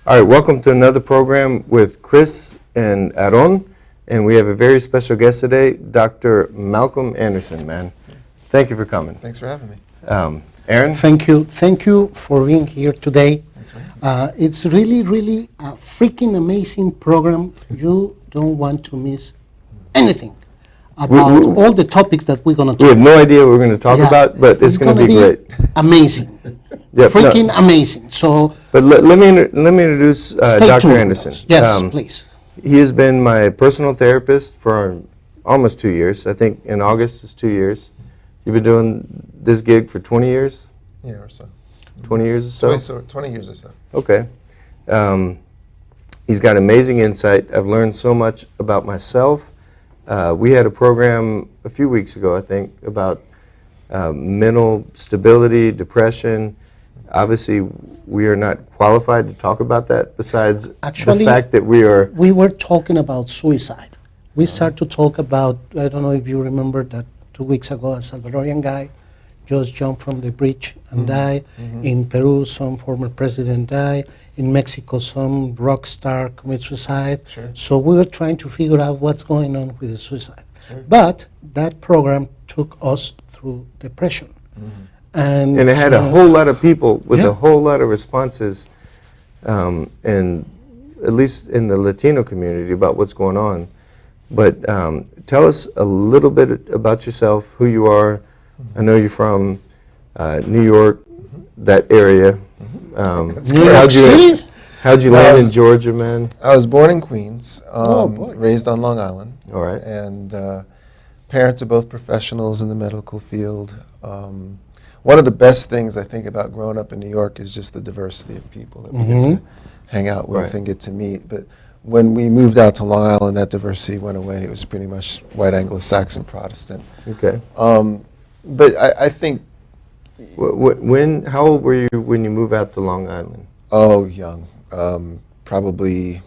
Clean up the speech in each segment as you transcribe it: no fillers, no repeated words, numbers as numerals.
All right, welcome to another program with Chris and Aaron, and we have a very special guest today, Dr. Malcomb Anderson, man. Thank you for coming. Thanks for having me. Aaron? Thank you for being here today. It's really a freaking amazing program. You don't want to miss anything about all the topics that we're going to talk about. We have no idea what we're going to talk about, but it's going to be great. Amazing. Yep, Freaking amazing. So, but let me introduce Dr. Anderson. Yes, please. He has been my personal therapist for almost 2 years. I think in August is 2 years. You've been doing this gig for 20 years? Yeah, or so. 20 years or so? 20 years or so. Okay. He's got amazing insight. I've learned so much about myself. We had a program a few weeks ago, I think, about mental stability, depression. Obviously, we are not qualified to talk about that besides Actually, the fact that we are... We were talking about suicide. We started to talk about, I don't know if you remember that 2 weeks ago, a Salvadorian guy just jumped from the bridge and died. In Peru, some former president died. In Mexico, some rock star committed suicide. Sure. So we were trying to figure out what's going on with the suicide. But that program took us through depression. And it had a so- whole lot of people with Yeah. a whole lot of responses, and at least in the Latino community, about what's going on. But tell us a little bit about yourself, who you are. I know you're from New York, that area. New York City? How'd you land in Georgia, man? I was born in Queens, boy. raised on Long Island. All right. And parents are both professionals in the medical field. One of the best things I think about growing up in New York is just the diversity of people that we get to hang out with Right. and get to meet. But when we moved out to Long Island, that diversity went away. It was pretty much white Anglo-Saxon Protestant. Okay. But I think, How old were you when you moved out to Long Island? young, probably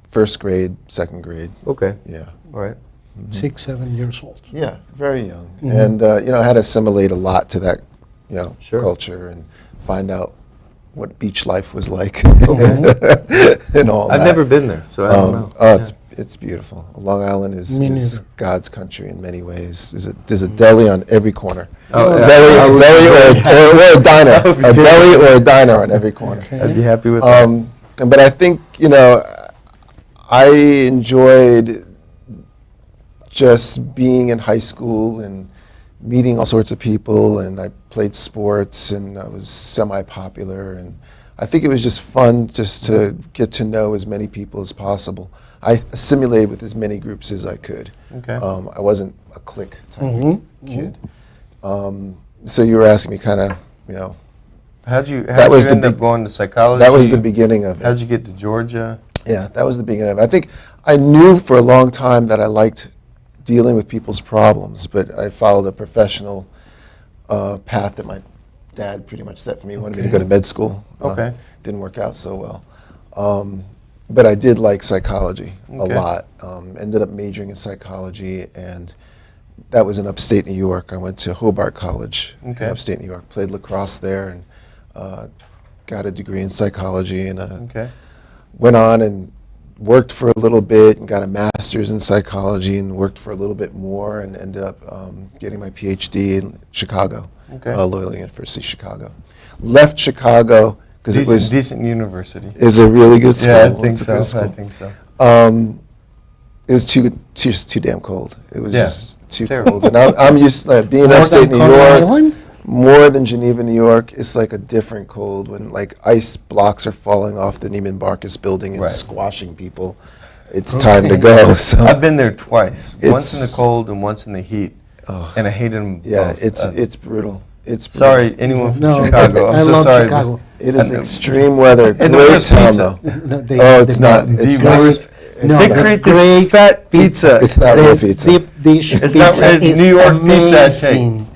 first grade, second grade, Okay. yeah. All right. 6, 7 years old. Yeah, very young. And, I had to assimilate a lot to that, Sure. culture and find out what beach life was like Okay. and all that. I've never been there, so I don't know. Oh, it's beautiful. Long Island is Me neither. God's country in many ways. There's a deli on every corner. Oh, A yeah. deli, I a would deli be or a diner. I would be A kidding. deli or a diner on every corner. I'd be happy with that. But I think, I enjoyed just being in high school and meeting all sorts of people, and I played sports, and I was semi-popular, and I think it was just fun just to get to know as many people as possible. I assimilated with as many groups as I could. Okay. I wasn't a clique type kid. So you were asking me kind of, How'd you was the end up big- going to psychology? that was the beginning of it. How'd you get to Georgia? Yeah, that was the beginning of it. I think I knew for a long time that I liked dealing with people's problems, but I followed a professional path that my dad pretty much set for me. He wanted me to go to med school. Okay. Didn't work out so well. But I did like psychology a Okay. lot. Ended up majoring in psychology, and that was in upstate New York. I went to Hobart College Okay. in upstate New York, played lacrosse there, and got a degree in psychology, and Okay. went on and worked for a little bit and got a master's in psychology and worked for a little bit more and ended up getting my PhD in Chicago, Okay. Loyola University, Chicago. Left Chicago because it was decent university. is a really good school. Yeah, I think It's a so. good I school. think so. It was too damn cold. It was Yeah. just too Terrible. cold. And I'm used to being More upstate than New Coney York. Island? More than Geneva, New York, it's like a different cold when like ice blocks are falling off the Neiman Marcus building and Right. squashing people. It's time to go. So I've been there twice. Once in the It's- cold and once in the heat, and I hated them yeah, both. it's brutal. It's brutal. Sorry, anyone from No, Chicago. I'm I so love sorry. Chicago. It I is know. extreme weather. And the Great worst town pizza. though. They- Oh, it's they- not. It's The not. worst. No, They the create this great fat pizza. It's not The real pizza. deep dish It's pizza not red is New York pizza, I take. amazing.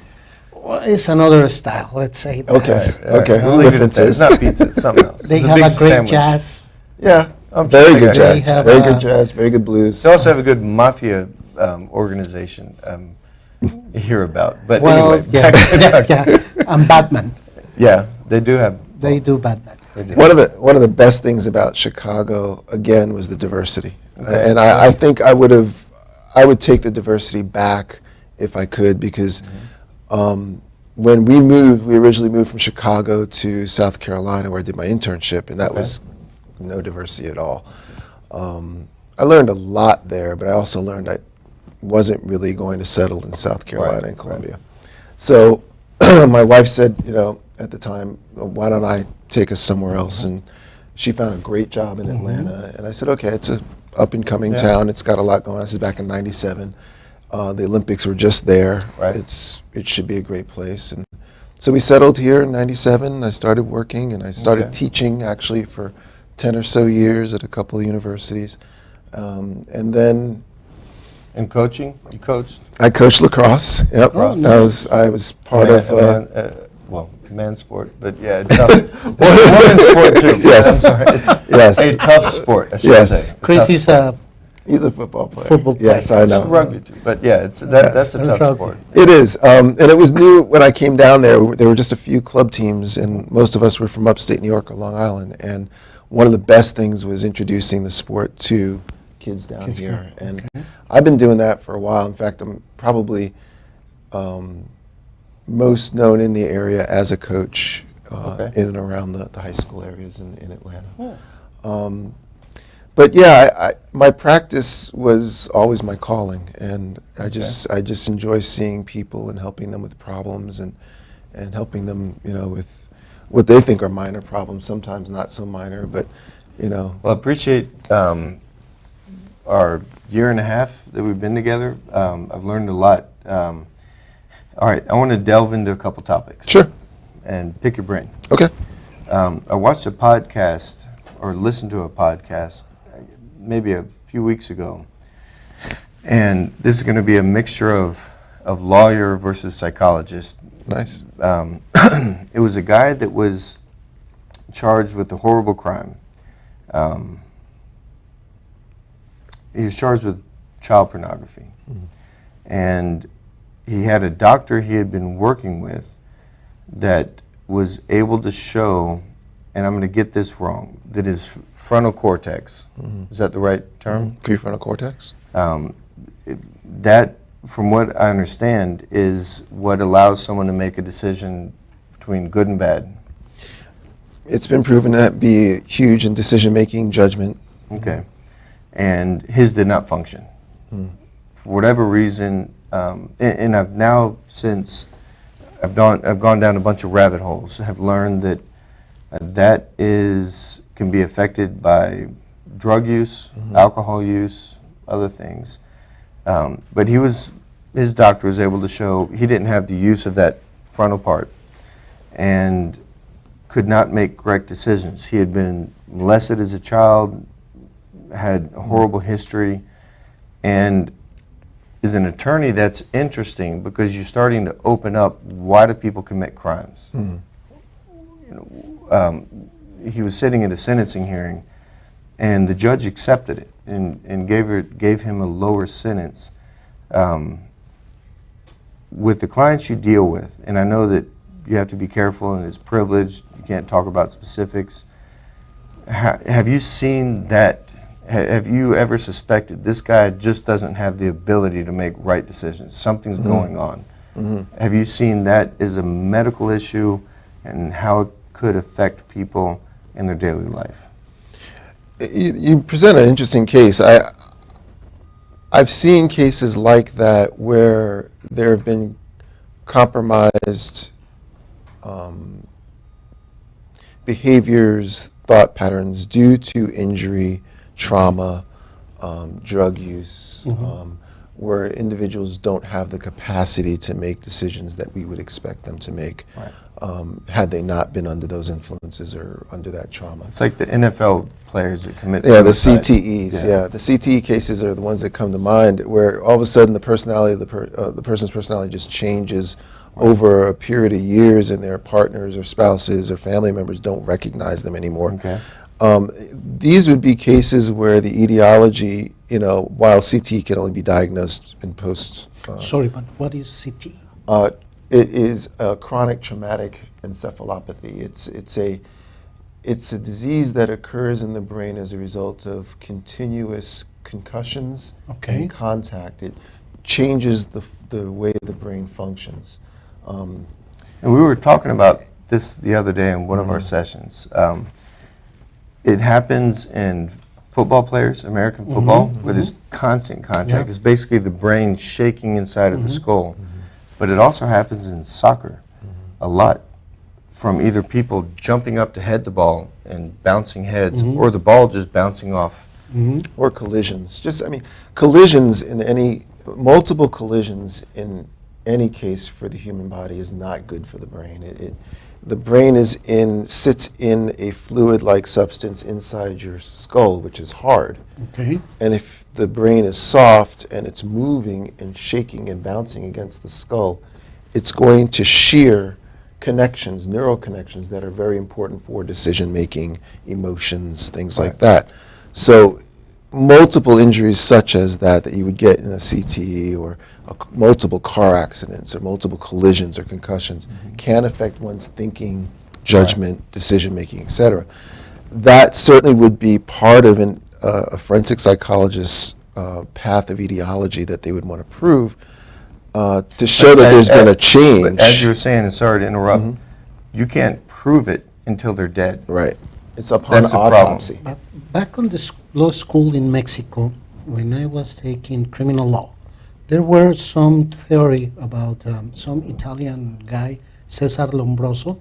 Well, it's another style, let's say that. Okay. All right, Okay. we'll leave it at that. Differences. It's not pizza. It's something else. They It's have big a great sandwich. jazz. Yeah. I'm Very sure good they jazz. have Very a- good jazz. Very good blues. They also have a good mafia organization you hear about. But Well, anyway, yeah, back to yeah, Chicago. yeah. And Batman. Yeah, they do have. They do Batman. They do. One of the best things about Chicago, again, was the diversity. Okay. And I think I would take the diversity back if I could, because when we originally moved from Chicago to South Carolina, where I did my internship, and that was no diversity at all. I learned a lot there, but I also learned I wasn't really going to settle in South Carolina and Columbia. So my wife said, at the time, why don't I take us somewhere else? And she found a great job in Atlanta. And I said, okay, it's a up-and-coming town. It's got a lot going on. This is back in '97. The Olympics were just there. Right. It should be a great place. And so we settled here in '97. I started working, and I started teaching, actually, for 10 or so years at a couple of universities. And then And coaching? You coached? I coached lacrosse. Yep. Oh, nice. I was part of. Man's sport, but yeah, it's tough. It's a women's sport too. Yes. I'm sorry. It's Yes. a tough sport, I should Yes. say. Chris is a He's a football player. Football Yes, player. I It's know. rugby too, but yeah, that's a Yes. tough Rugby. sport. It is, and it was new when I came down there. There were just a few club teams, and most of us were from upstate New York or Long Island. And one of the best things was introducing the sport to kids down here. And I've been doing that for a while. In fact, I'm probably most known in the area as a coach in and around the high school areas in Atlanta. But yeah, my practice was always my calling, and I just enjoy seeing people and helping them with problems and helping them, with what they think are minor problems. Sometimes not so minor, but Well, I appreciate our year and a half that we've been together. I've learned a lot. All right, I want to delve into a couple topics. Sure. And pick your brain. Okay. I watched a podcast, or listened to a podcast, maybe a few weeks ago, and this is going to be a mixture of lawyer versus psychologist. Nice. It was a guy that was charged with a horrible crime. He was charged with child pornography. And he had a doctor he had been working with that was able to show, and I'm going to get this wrong, that his frontal cortex, is that the right term? Prefrontal cortex. That, from what I understand, is what allows someone to make a decision between good and bad. It's been proven to be huge in decision-making, judgment. Okay. And his did not function. For whatever reason, and I've now, since I've gone down a bunch of rabbit holes, have learned that that can be affected by drug use, alcohol use, other things. But his doctor was able to show he didn't have the use of that frontal part and could not make correct decisions. He had been molested as a child, had a horrible history, and as an attorney, that's interesting because you're starting to open up, why do people commit crimes? He was sitting at a sentencing hearing, and the judge accepted it and gave him a lower sentence. With the clients you deal with, and I know that you have to be careful and it's privileged, you can't talk about specifics. Have you seen that? Have you ever suspected this guy just doesn't have the ability to make right decisions? Something's going on. Have you seen that as a medical issue and how it could affect people in their daily life? You present an interesting case. I've seen cases like that where there have been compromised behaviors, thought patterns due to injury, trauma, drug use, where individuals don't have the capacity to make decisions that we would expect them to make had they not been under those influences or under that trauma. It's like the NFL players that commit The suicide. CTEs. Yeah, the CTE cases are the ones that come to mind, where all of a sudden the personality of the person's personality just changes over a period of years, and their partners or spouses or family members don't recognize them anymore. Okay. These would be cases where the etiology, while CTE can only be diagnosed in post. Sorry, but what is CT? It is a chronic traumatic encephalopathy. it's a disease that occurs in the brain as a result of continuous concussions Okay. and contact. It changes the way the brain functions. And we were talking about this the other day in one of our sessions. It happens in football players, American football, where there's constant contact. Yeah. It's basically the brain shaking inside of the skull. But it also happens in soccer a lot, from either people jumping up to head the ball and bouncing heads, or the ball just bouncing off. Or collisions. Collisions multiple collisions in any case for the human body is not good for the brain. The brain sits in a fluid-like substance inside your skull, which is hard. Okay. And if the brain is soft and it's moving and shaking and bouncing against the skull, it's going to shear connections, neural connections that are very important for decision-making, emotions, things like that. So multiple injuries such as that you would get in a CTE or multiple car accidents or multiple collisions or concussions can affect one's thinking, judgment, decision-making, etc. That certainly would be part of a forensic psychologist's path of etiology that they would want to prove to show that there's been a change. But as you were saying, and sorry to interrupt, you can't prove it until they're dead. Right. It's upon That's the problem. autopsy. But back on the law school in Mexico, when I was taking criminal law, there were some theory about some Italian guy, Cesar Lombroso.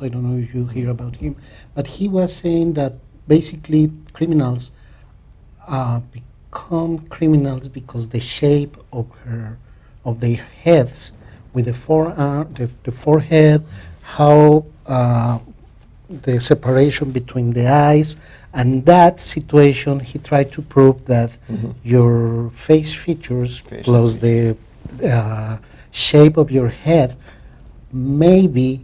I don't know if you hear about him, but he was saying that basically criminals become criminals because the shape of their heads, with the forearm, the forehead, how the separation between the eyes, and that situation he tried to prove that your face features plus the shape of your head maybe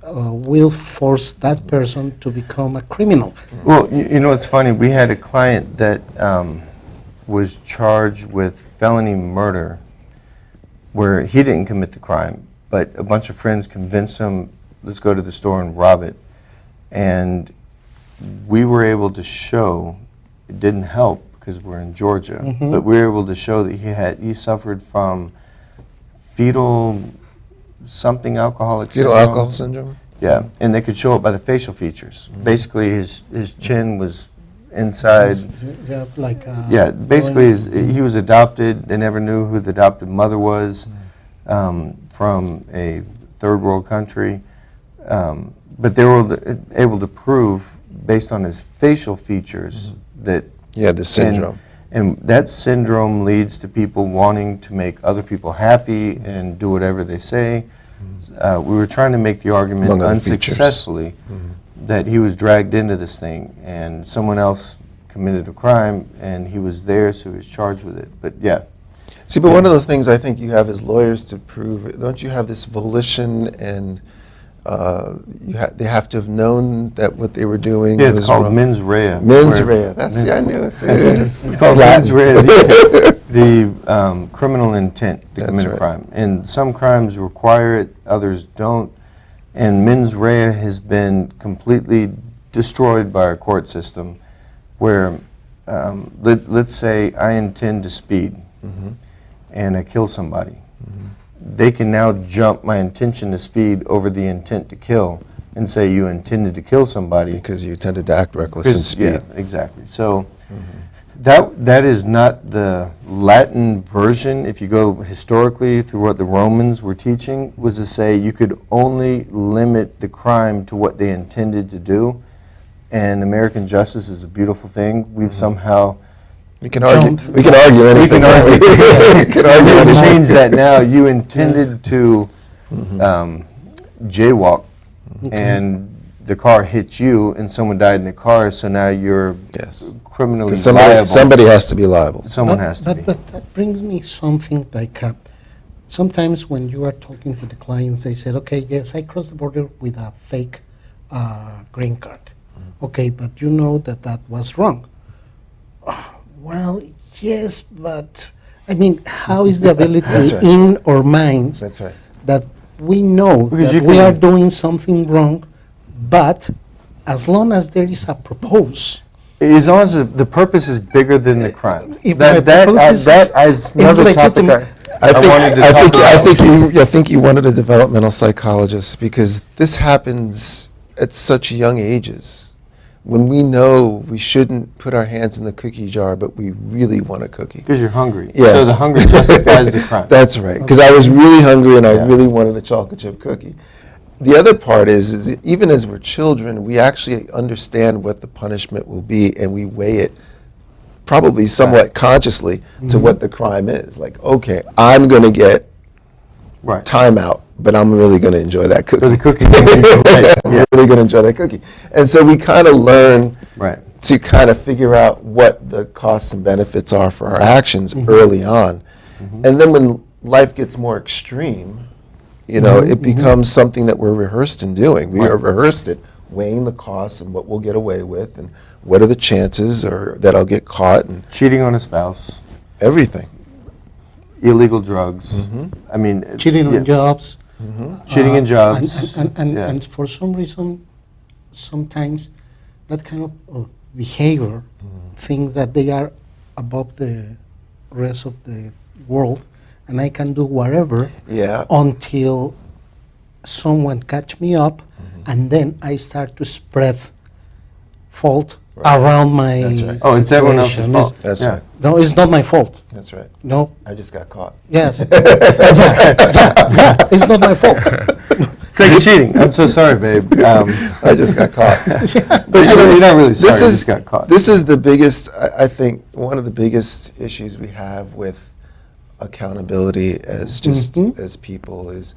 will force that person to become a criminal. Well, you know, it's funny. We had a client that was charged with felony murder where he didn't commit the crime, but a bunch of friends convinced him, let's go to the store and rob it. And we were able to show, it didn't help because we're in Georgia, but we were able to show that he suffered from fetal something alcoholic Fetal syndrome. alcohol syndrome? Yeah, and they could show it by the facial features. Basically, his chin was inside. Yeah, like Basically, he was adopted. They never knew who the adopted mother was from a third world country. But they were able to prove, based on his facial features, that... Yeah, the syndrome. And that syndrome leads to people wanting to make other people happy and do whatever they say. We were trying to make the argument Among other unsuccessfully that he was dragged into this thing and someone else committed a crime and he was there, so he was charged with it. But yeah. See, but one of the things I think you have as lawyers to prove, don't you have this volition and they have to have known that what they were doing Yeah, was it's called wrong. mens rea. Mens where- rea. That's, I knew it. It's called mens rea, the criminal intent to That's commit a right. crime. And some crimes require it, others don't. And mens rea has been completely destroyed by our court system where, let's say I intend to speed and I kill somebody. They can now jump my intention to speed over the intent to kill and say you intended to kill somebody. Because you tended to act reckless in speed. Yeah, exactly. So that is not the Latin version. If you go historically through what the Romans were teaching, was to say you could only limit the crime to what they intended to do. And American justice is a beautiful thing. We've somehow We can argue. We can argue anything. can argue. We can argue we anything. change that now. You intended to jaywalk, and the car hit you, and someone died in the car. So now you're Yes. criminally 'Cause liable. somebody has to be liable. Someone has to be. But that brings me something like sometimes when you are talking to the clients, they said, okay, yes, I crossed the border with a fake green card. Okay, but you know that that was wrong. Well, yes, but I mean, how is the ability That's right. in our minds That's right. that we know Because that you we can- are doing something wrong, but as long as there is a purpose, As long as the purpose is bigger than the crime. if my purpose That is another topic legitimate. I wanted to talk about. I think you wanted a developmental psychologist because this happens at such young ages. When we know we shouldn't put our hands in the cookie jar, but we really want a cookie. Because you're hungry. Yes. So the hunger justifies the crime. That's right. Because I was really hungry and I Yeah. really wanted a chocolate chip cookie. The other part is even as we're children, we actually understand what the punishment will be and we weigh it probably somewhat consciously to what the crime is. Like, okay, I'm going to get Right. timeout, but I'm really going to enjoy that cookie. So the cookie can be right. I'm Yeah. really going to enjoy that cookie. And so we kind of learn Right. to kind of figure out what the costs and benefits are for our actions early on. And then when life gets more extreme, you know, it becomes something that we're rehearsed in doing. We are rehearsed at weighing the costs and what we'll get away with and what are the chances or that I'll get caught and Cheating on a spouse, everything. illegal drugs. I mean, cheating yeah. on jobs. Cheating in jobs. Yeah. And for some reason, sometimes that kind of behavior thinks that they are above the rest of the world, and I can do whatever Yeah. until someone catch me up, and then I start to spread fault around my. That's right. Oh, it's everyone else's situation. fault. That's Yeah. right. No, it's not my fault. That's right. No. I just got caught. Yes. Yeah, it's not my fault. It's like cheating. I'm so sorry, babe. I just got caught. But you're not really sorry. This You is just got caught. This is the biggest. I think one of the biggest issues we have with accountability as just as people is,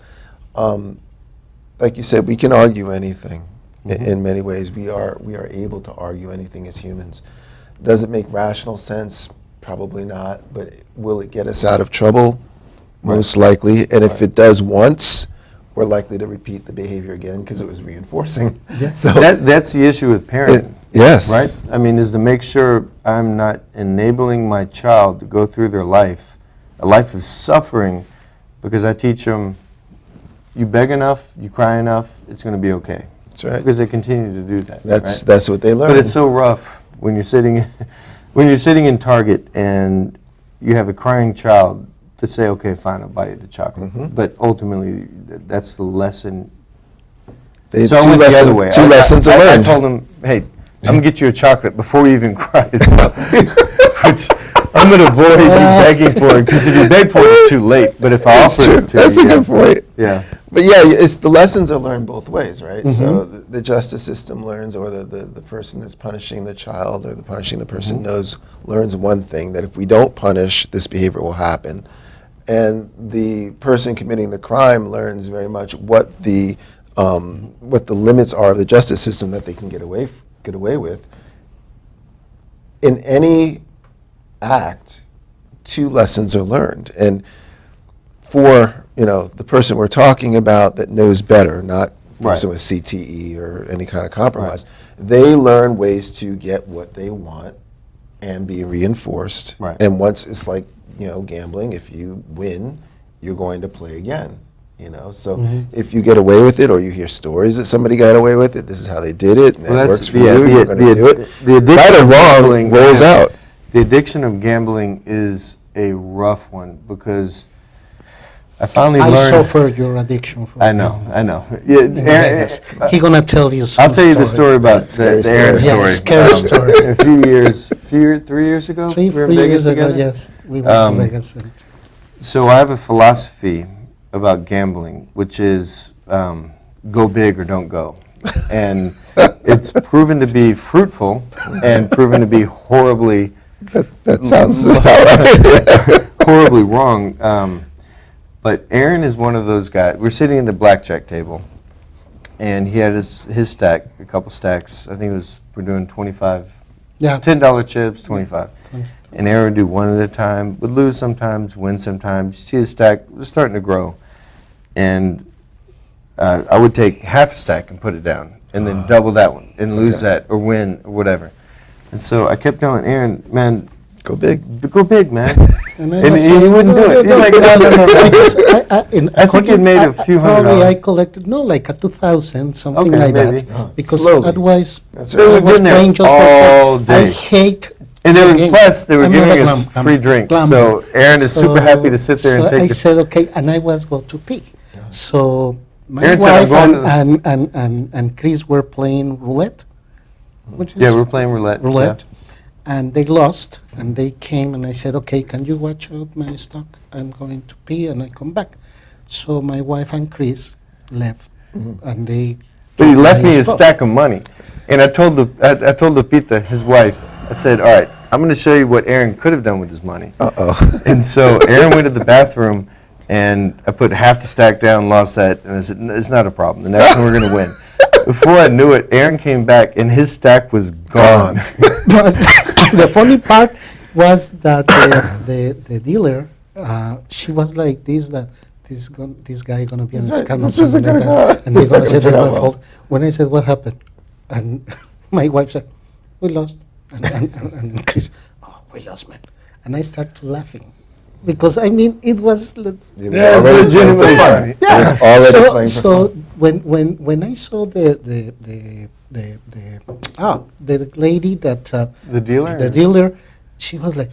like you said, we can argue anything. In many ways, we are able to argue anything as humans. Does it make rational sense? Probably not. But will it get us out of trouble? Most likely. And if it does once, we're likely to repeat the behavior again because it was reinforcing. So That's the issue with parenting. yes, Right? I mean, is to make sure I'm not enabling my child to go through their life, a life of suffering, because I teach them, you beg enough, you cry enough, it's going to be okay. That's right. Because they continue to do that. That's right? that's what they learn. But it's so rough when you're sitting, when you're sitting in Target and you have a crying child to say, okay, fine, I'll buy you the chocolate. But ultimately, that's the lesson. They- So I two went the lessons, other way. two lessons are I learned. told him, hey, I'm going to get you a chocolate before you even cry. So, which I'm going to avoid you begging for it, because if you beg for it, it's too late. But if I That's offer true. it to That's you, a good point. Yeah. But yeah, it's the lessons are learned both ways, right? So the justice system learns, or the person that's punishing the child or the punishing the person learns one thing, that if we don't punish, this behavior will happen. And the person committing the crime learns very much what the limits are of the justice system that they can get away with. In any act, two lessons are learned, and for the person we're talking about that knows better, not person with CTE or any kind of compromise, they learn ways to get what they want and be reinforced. Right. And once it's like gambling, if you win, you're going to play again. So if you get away with it, or you hear stories that somebody got away with it, this is how they did it, and it works for you, you're going to do it. The addiction Right or of wrong gambling rolls out. The addiction of gambling is a rough one, because I finally I learned. suffered your addiction. For I know. Yeah, in Vegas. He gonna tell you. I'll tell you the story about Scary the Aaron story. Yeah, story. scary story. A few years, 3 years ago, we were 3 in years Vegas ago, together. yes, we went to Vegas. So I have a philosophy about gambling, which is go big or don't go. And it's proven to be fruitful and proven to be horribly That sounds about right. horribly wrong. But Aaron is one of those guys. We're sitting at the blackjack table, and he had his stack, a couple stacks. I think we're doing 25, Yeah. $10 chips, 25. And Aaron would do one at a time, would lose sometimes, win sometimes. You see his stack was starting to grow. And I would take half a stack and put it down, and then double that one, and lose that, or win, or whatever. And so I kept telling Aaron, man, Go big. go big, man. And And was he saying, wouldn't do it. He's like, no. I think it made a few Probably I $100. collected, no, like a 2,000, something Okay, like maybe. that. Because Slowly. otherwise, That's I right. They've was been there playing just all for fun. I day. hate And the they were, game. plus, they were I'm not giving a us glam- free drinks. gambler. So Aaron is super happy to sit there and so take I the. said, okay, and I was going to pee. So my Aaron said, "I'm wife going and Chris were playing roulette, which is Yeah, we're playing roulette. roulette, and they lost, and they came, and I said, okay, can you watch out my stock? I'm going to pee, and I come back. So my wife and Chris left, and they. But he took left my me a stock. stack of money, and I told Lupita, his wife, I said, "All right, I'm going to show you what Aaron could have done with his money." Uh-oh. And so Aaron went to the bathroom, and I put half the stack down, lost that, and I said, "It's not a problem. The next one we're going to win." Before I knew it, Aaron came back, and his stack was gone. But the funny part was that the dealer, she was like this, that this guy gonna be on That's right. scandal. This isn't something gonna like that. go- And this they're is gonna not say gonna that's turn my out fault. When I said, what happened? And my wife said, we lost. And Chris, oh, we lost, man. And I started laughing. Because, I mean, it was... It was Yeah, it's already legitimately playing funny. for fun. It was already so, playing for so fun. when I saw the lady that The dealer? the dealer, she was like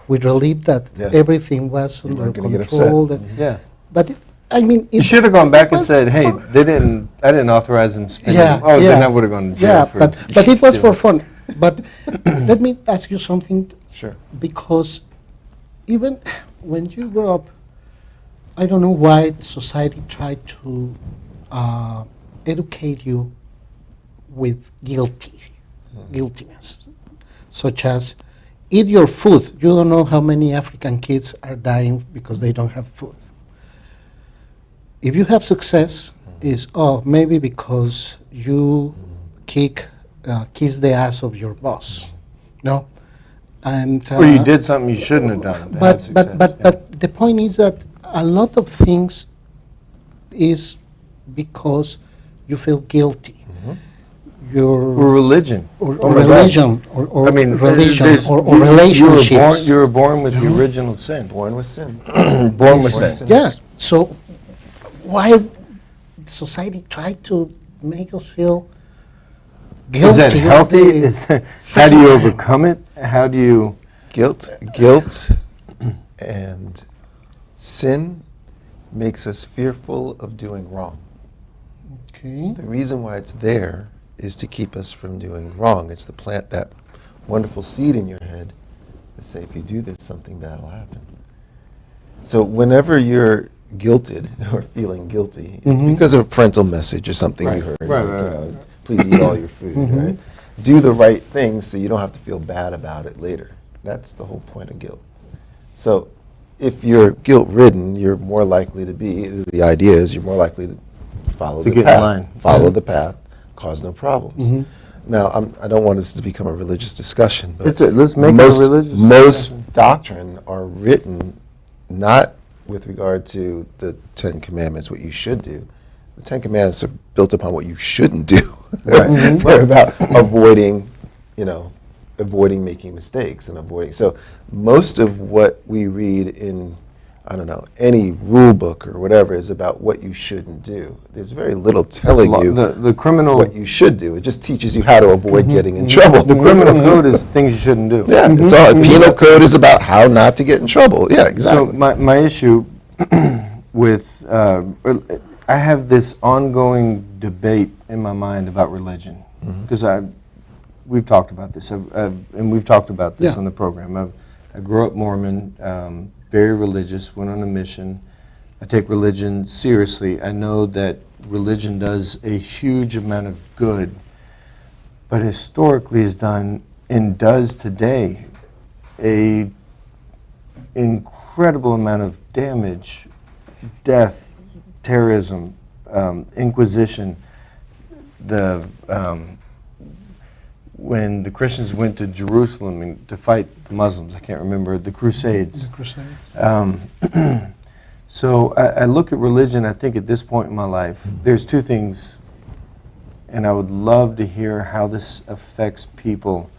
with relief that Yes. everything was You under weren't gonna get control. upset. that- Yeah. But I mean, You should have gone back and was- said, "Hey, I didn't authorize them spending." Yeah, Oh, then yeah. I would have gone to jail Yeah, for. but it was for stealing. fun. But let me ask you something, Sure. because even when you grow up, I don't know why society tried to educate you with guiltiness, such as eat your food. You don't know how many African kids are dying because they don't have food. If you have success, is maybe because you kiss the ass of your boss, no, and Or you did something you shouldn't have done. to have success, yeah. but the point is that a lot of things is because you feel guilty. Your Or religion. or Oh my God. religion or I mean, religion there's- or you- relationships. You were born with the original sin. Born with sin. Born with Yes. sin. Yeah. So why society try to make us feel guilty? Is that all healthy? the How do you freaking time? overcome it? How do you? Guilt and sin makes us fearful of doing wrong. Okay. The reason why it's there is to keep us from doing wrong. It's to plant that wonderful seed in your head to say, if you do this, something bad will happen. So whenever you're guilted or feeling guilty, it's because of a parental message or something you heard. Right, like, right, you right. know, please eat all your food, right? Do the right thing so you don't have to feel bad about it later. That's the whole point of guilt. So if you're guilt-ridden, you're more likely to be, the idea is you're more likely to follow To the get in path. line. Follow the path, cause no problems. Now, I don't want this to become a religious discussion, but Let's make it a religious most discussion. doctrine are written not with regard to the Ten Commandments, what you should do. The Ten Commandments are built upon what you shouldn't do. They're about avoiding, avoiding making mistakes and avoiding. So most of what we read in, I don't know, any rule book or whatever is about what you shouldn't do. There's very little telling you The criminal. what you should do. It just teaches you how to avoid getting in trouble. The criminal code is things you shouldn't do. Yeah, it's all. Penal code is about how not to get in trouble. Yeah, So exactly. my issue with I have this ongoing debate in my mind about religion because we've talked about this and we've talked about this Yeah. on the program. I grew up Mormon, very religious, went on a mission. I take religion seriously. I know that religion does a huge amount of good, but historically has done and does today a incredible amount of damage, death, terrorism, inquisition. When the Christians went to Jerusalem to fight the Muslims, I can't remember, the Crusades. So I look at religion, I think at this point in my life, there's two things, and I would love to hear how this affects people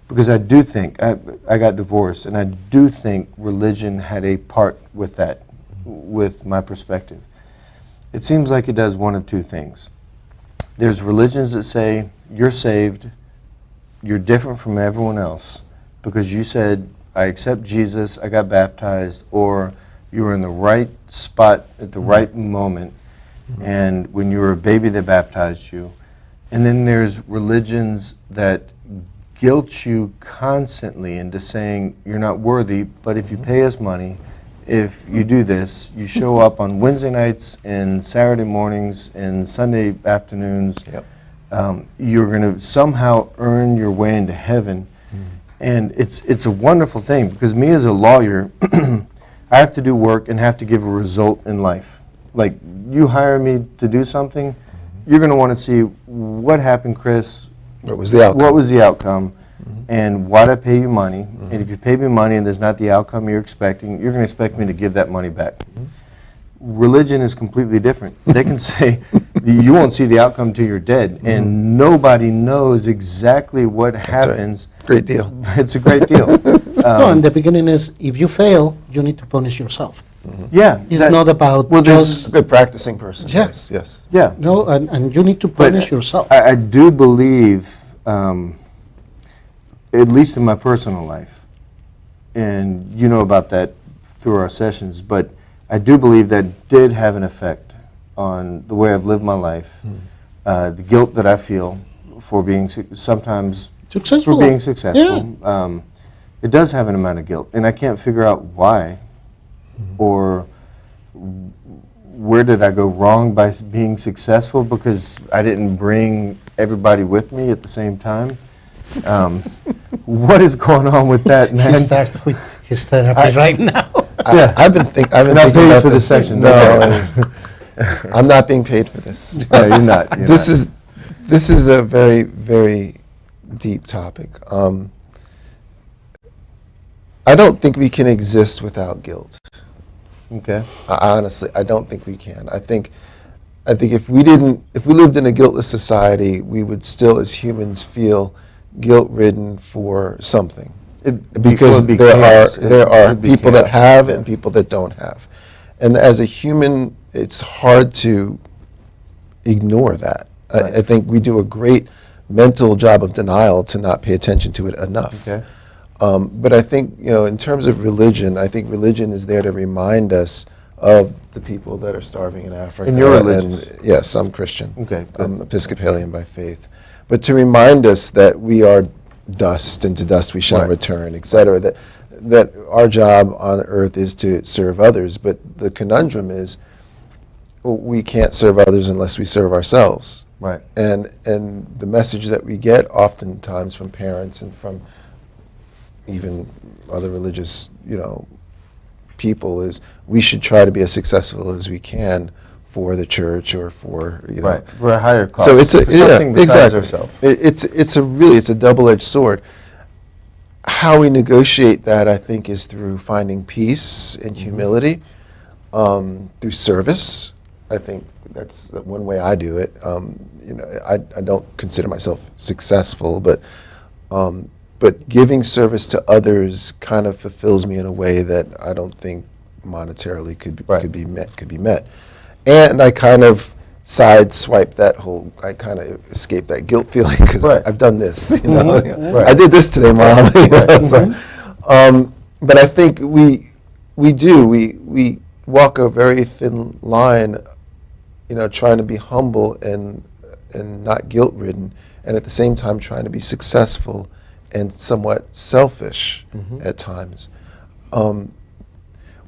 because I do think, I got divorced, and I do think religion had a part with that, with my perspective. It seems like it does one of two things. There's religions that say, you're saved, you're different from everyone else, because you said, I accept Jesus, I got baptized, or you were in the right spot at the right moment, and when you were a baby they baptized you. And then there's religions that guilt you constantly into saying you're not worthy, but if you pay us money, if you do this, you show up on Wednesday nights and Saturday mornings and Sunday afternoons, you're going to somehow earn your way into heaven. And it's a wonderful thing, because me as a lawyer, I have to do work and have to give a result in life. Like, you hire me to do something, you're going to want to see what happened, Chris. What was the outcome? What was the outcome? And why'd I pay you money? And if you pay me money and there's not the outcome you're expecting, you're going to expect me to give that money back. Religion is completely different. They can say, you won't see the outcome till you're dead, and nobody knows exactly what happens. Right. Great deal. It's a great deal. No, and the beginning is, if you fail, you need to punish yourself. Yeah. It's not about just, A good practicing person. Yeah. Yes. Yeah. no, and you need to But punish yourself. I do believe, at least in my personal life, and you know about that through our sessions, but I do believe that did have an effect on the way I've lived my life, the guilt that I feel for being sometimes Successful. for being successful. It does have an amount of guilt, and I can't figure out why, or where did I go wrong by being successful, because I didn't bring everybody with me at the same time. What is going on with that, man? He starts with his therapy right now. I've been thinking not paid about for the this. session. No, I'm not being paid for this. No, you're not. You're This not. this is a very, very deep topic. I don't think we can exist without guilt. Okay. Honestly, I don't think we can. I think if we lived in a guiltless society, we would still, as humans, feel guilt-ridden for something. Because there are people that have and people that don't have. And as a human, it's hard to ignore that. Right. I think we do a great mental job of denial to not pay attention to it enough. Okay. But I think, in terms of religion, I think religion is there to remind us of the people that are starving in Africa. And you're religious? Yes, I'm Christian. Okay, good. I'm Episcopalian by faith. But to remind us that we are dust, and to dust we shall Right. return, et cetera, that our job on earth is to serve others. But the conundrum is, we can't serve others unless we serve ourselves. Right. And the message that we get oftentimes from parents and from even other religious, people is, we should try to be as successful as we can for the church or for, Right. For a higher cause. So it's for something besides exactly. ourselves. It's a double-edged sword. How we negotiate that, I think, is through finding peace and humility, through service. I think that's one way I do it. I don't consider myself successful, but giving service to others kind of fulfills me in a way that I don't think monetarily could be met. And I kind of sideswipe that whole. I kind of escape that guilt feeling because Right. I've done this. Right. I did this today, Mom. But I think we walk a very thin line, trying to be humble and not guilt-ridden, and at the same time trying to be successful and somewhat selfish at times. One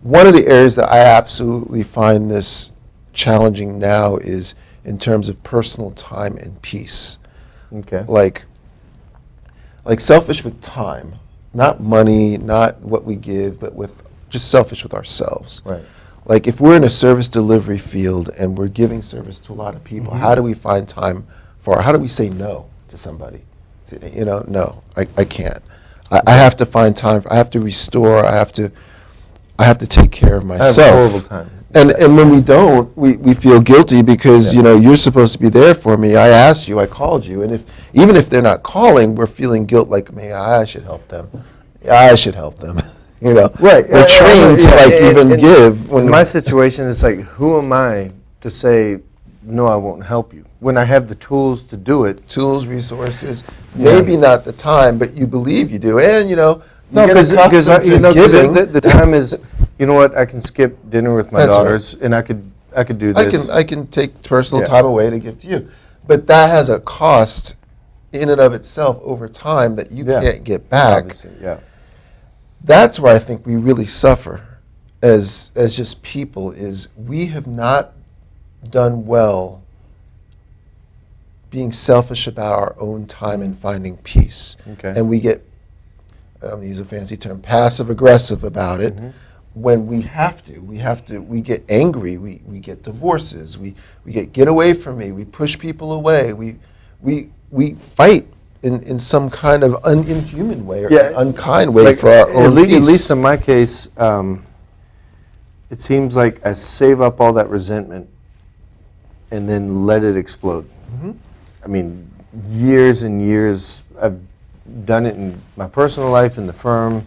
of the areas that I absolutely find this challenging now is in terms of personal time and peace. Okay. Like selfish with time, not money, not what we give, but with just selfish with ourselves. Right. Like if we're in a service delivery field and we're giving service to a lot of people, how do we find time how do we say no to somebody? No, I can't. I have to find time. I have to restore. I have to take care of myself. I have a horrible time. And when we don't, we feel guilty because, you're supposed to be there for me. I asked you, I called you. And even if they're not calling, we're feeling guilt like, man, I should help them. I should help them. Right. We're trained to even give. In my situation, it's like, who am I to say, no, I won't help you, when I have the tools to do it? Tools, resources, maybe not the time, but you believe you do. And, No, get because accustomed to giving. the time is, you know what, I can skip dinner with my That's right. daughters, and I could do this. I can take personal Yeah. time away to give to you. But that has a cost in and of itself over time that you Yeah. can't get back. Obviously, yeah. That's where I think we really suffer as just people, is we have not done well being selfish about our own time and finding peace. Okay. And we get, I'm going to use a fancy term, passive aggressive about it. When we have to, we get angry, we get divorces, we get away from me, we push people away, we fight in some kind of inhuman way or unkind way for our own peace. At least in my case, it seems like I save up all that resentment and then let it explode. I mean, years and years, I've done it in my personal life, in the firm,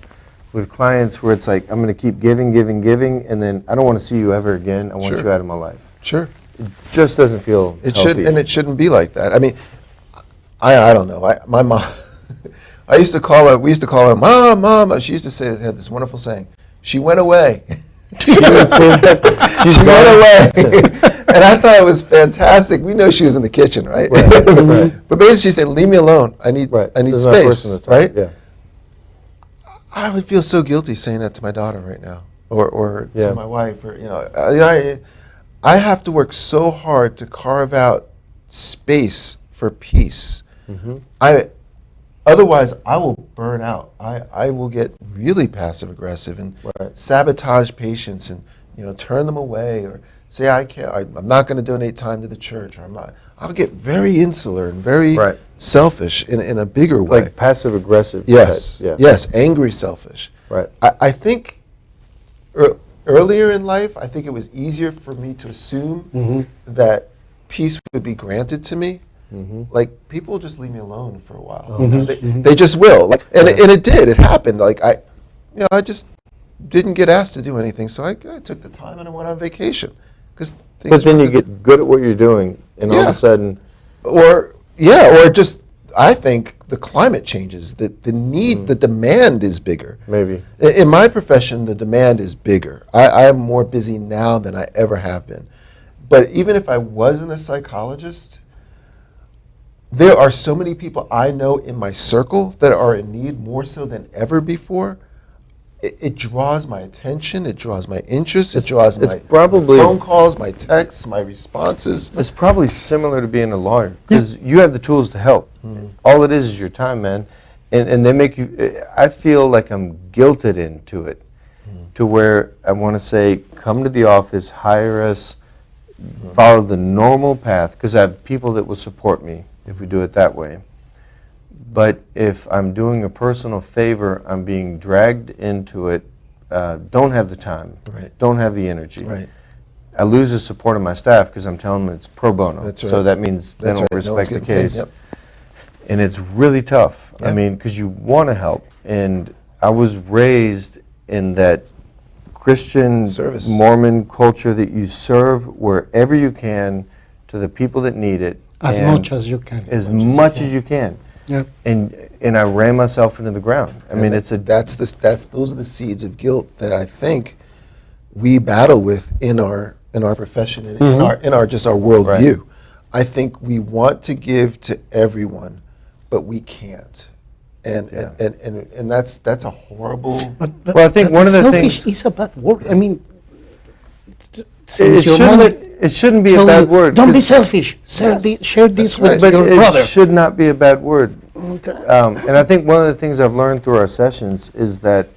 with clients where it's like, I'm going to keep giving, and then I don't want to see you ever again. I want Sure. you out of my life. Sure. It just doesn't feel It healthy. should, and it shouldn't be like that. I mean, I don't know. My mom, we used to call her, Mom, Mom. She used to say, had this wonderful saying, she went away. She didn't say that. She's She gone. went away. And I thought it was fantastic. We know she was in the kitchen, right? Right. But basically she said, leave me alone. I need Right. I need There's not a person space, to talk. right? Yeah. I would feel so guilty saying that to my daughter right now, or Yeah. to my wife, or I have to work so hard to carve out space for peace. Otherwise, I will burn out. I will get really passive aggressive and Right. sabotage patients, and turn them away, or say I can't. I'm not going to donate time to the church, or I'm not. I'll get very insular and very Right. selfish in a bigger way. Like passive aggressive. Yes, Yeah. yes, angry, selfish. Right. I think earlier in life, I think it was easier for me to assume that peace would be granted to me. Like, people just leave me alone for a while. They just will. Like, and it did. It happened. Like, I just didn't get asked to do anything, so I took the time and I went on vacation. But then you get good at what you're doing, and all of Yeah. a sudden, or just, I think the climate changes. The need, the demand is bigger. maybe. In my profession, the demand is bigger. I am more busy now than I ever have been. But even if I wasn't a psychologist, there are so many people I know in my circle that are in need more so than ever before. It draws my attention, it draws my interest, it draws it's my probably- phone calls, my texts, my responses. It's probably similar to being a lawyer, because you have the tools to help. All it is your time, man. And they make you, I feel like I'm guilted into it, to where I want to say, come to the office, hire us, follow the normal path, because I have people that will support me if we do it that way. But if I'm doing a personal favor, I'm being dragged into it, don't have the time, Right. don't have the energy. Right. I lose the support of my staff because I'm telling them it's pro bono. That's So right. that means they That's don't right. No one's respect the getting paid. case. Yep. And it's really tough. I Yeah. mean, because you want to help. And I was raised in that Christian, Service. Mormon culture that you serve wherever you can to the people that need it. As and much as you can. As much as you can. Yeah. And I ran myself into the ground. I mean, And it's a... those are the seeds of guilt that I think we battle with in our profession and in our just our worldview. Right. I think we want to give to everyone, but we can't, and that's a horrible. But Well, I think but one of the selfish things- is a bad word. I mean, It since your mother shouldn't be a told bad you, word. don't be 'cause- selfish. Share this That's with right. But your it brother. should not be a bad word. And I think one of the things I've learned through our sessions is that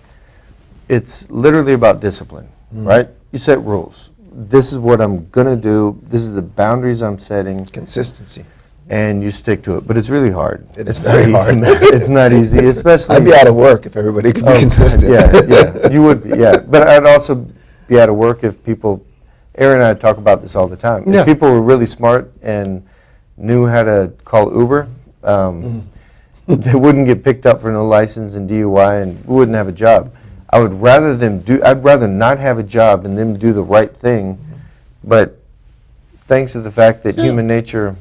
it's literally about discipline, right? You set rules. This is what I'm going to do. This is the boundaries I'm setting, Consistency. and you stick to it. But it's really hard. It is It's not very easy, hard. man. It's not easy, especially... I'd be out of work if everybody could be Oh, consistent. Yeah, you would be, yeah. But I'd also be out of work if people Aaron and I talk about this all the time. Yeah. If people were really smart and knew how to call Uber, they wouldn't get picked up for no license and DUI and wouldn't have a job. I'd rather not have a job and them do the right thing, but thanks to the fact that human nature,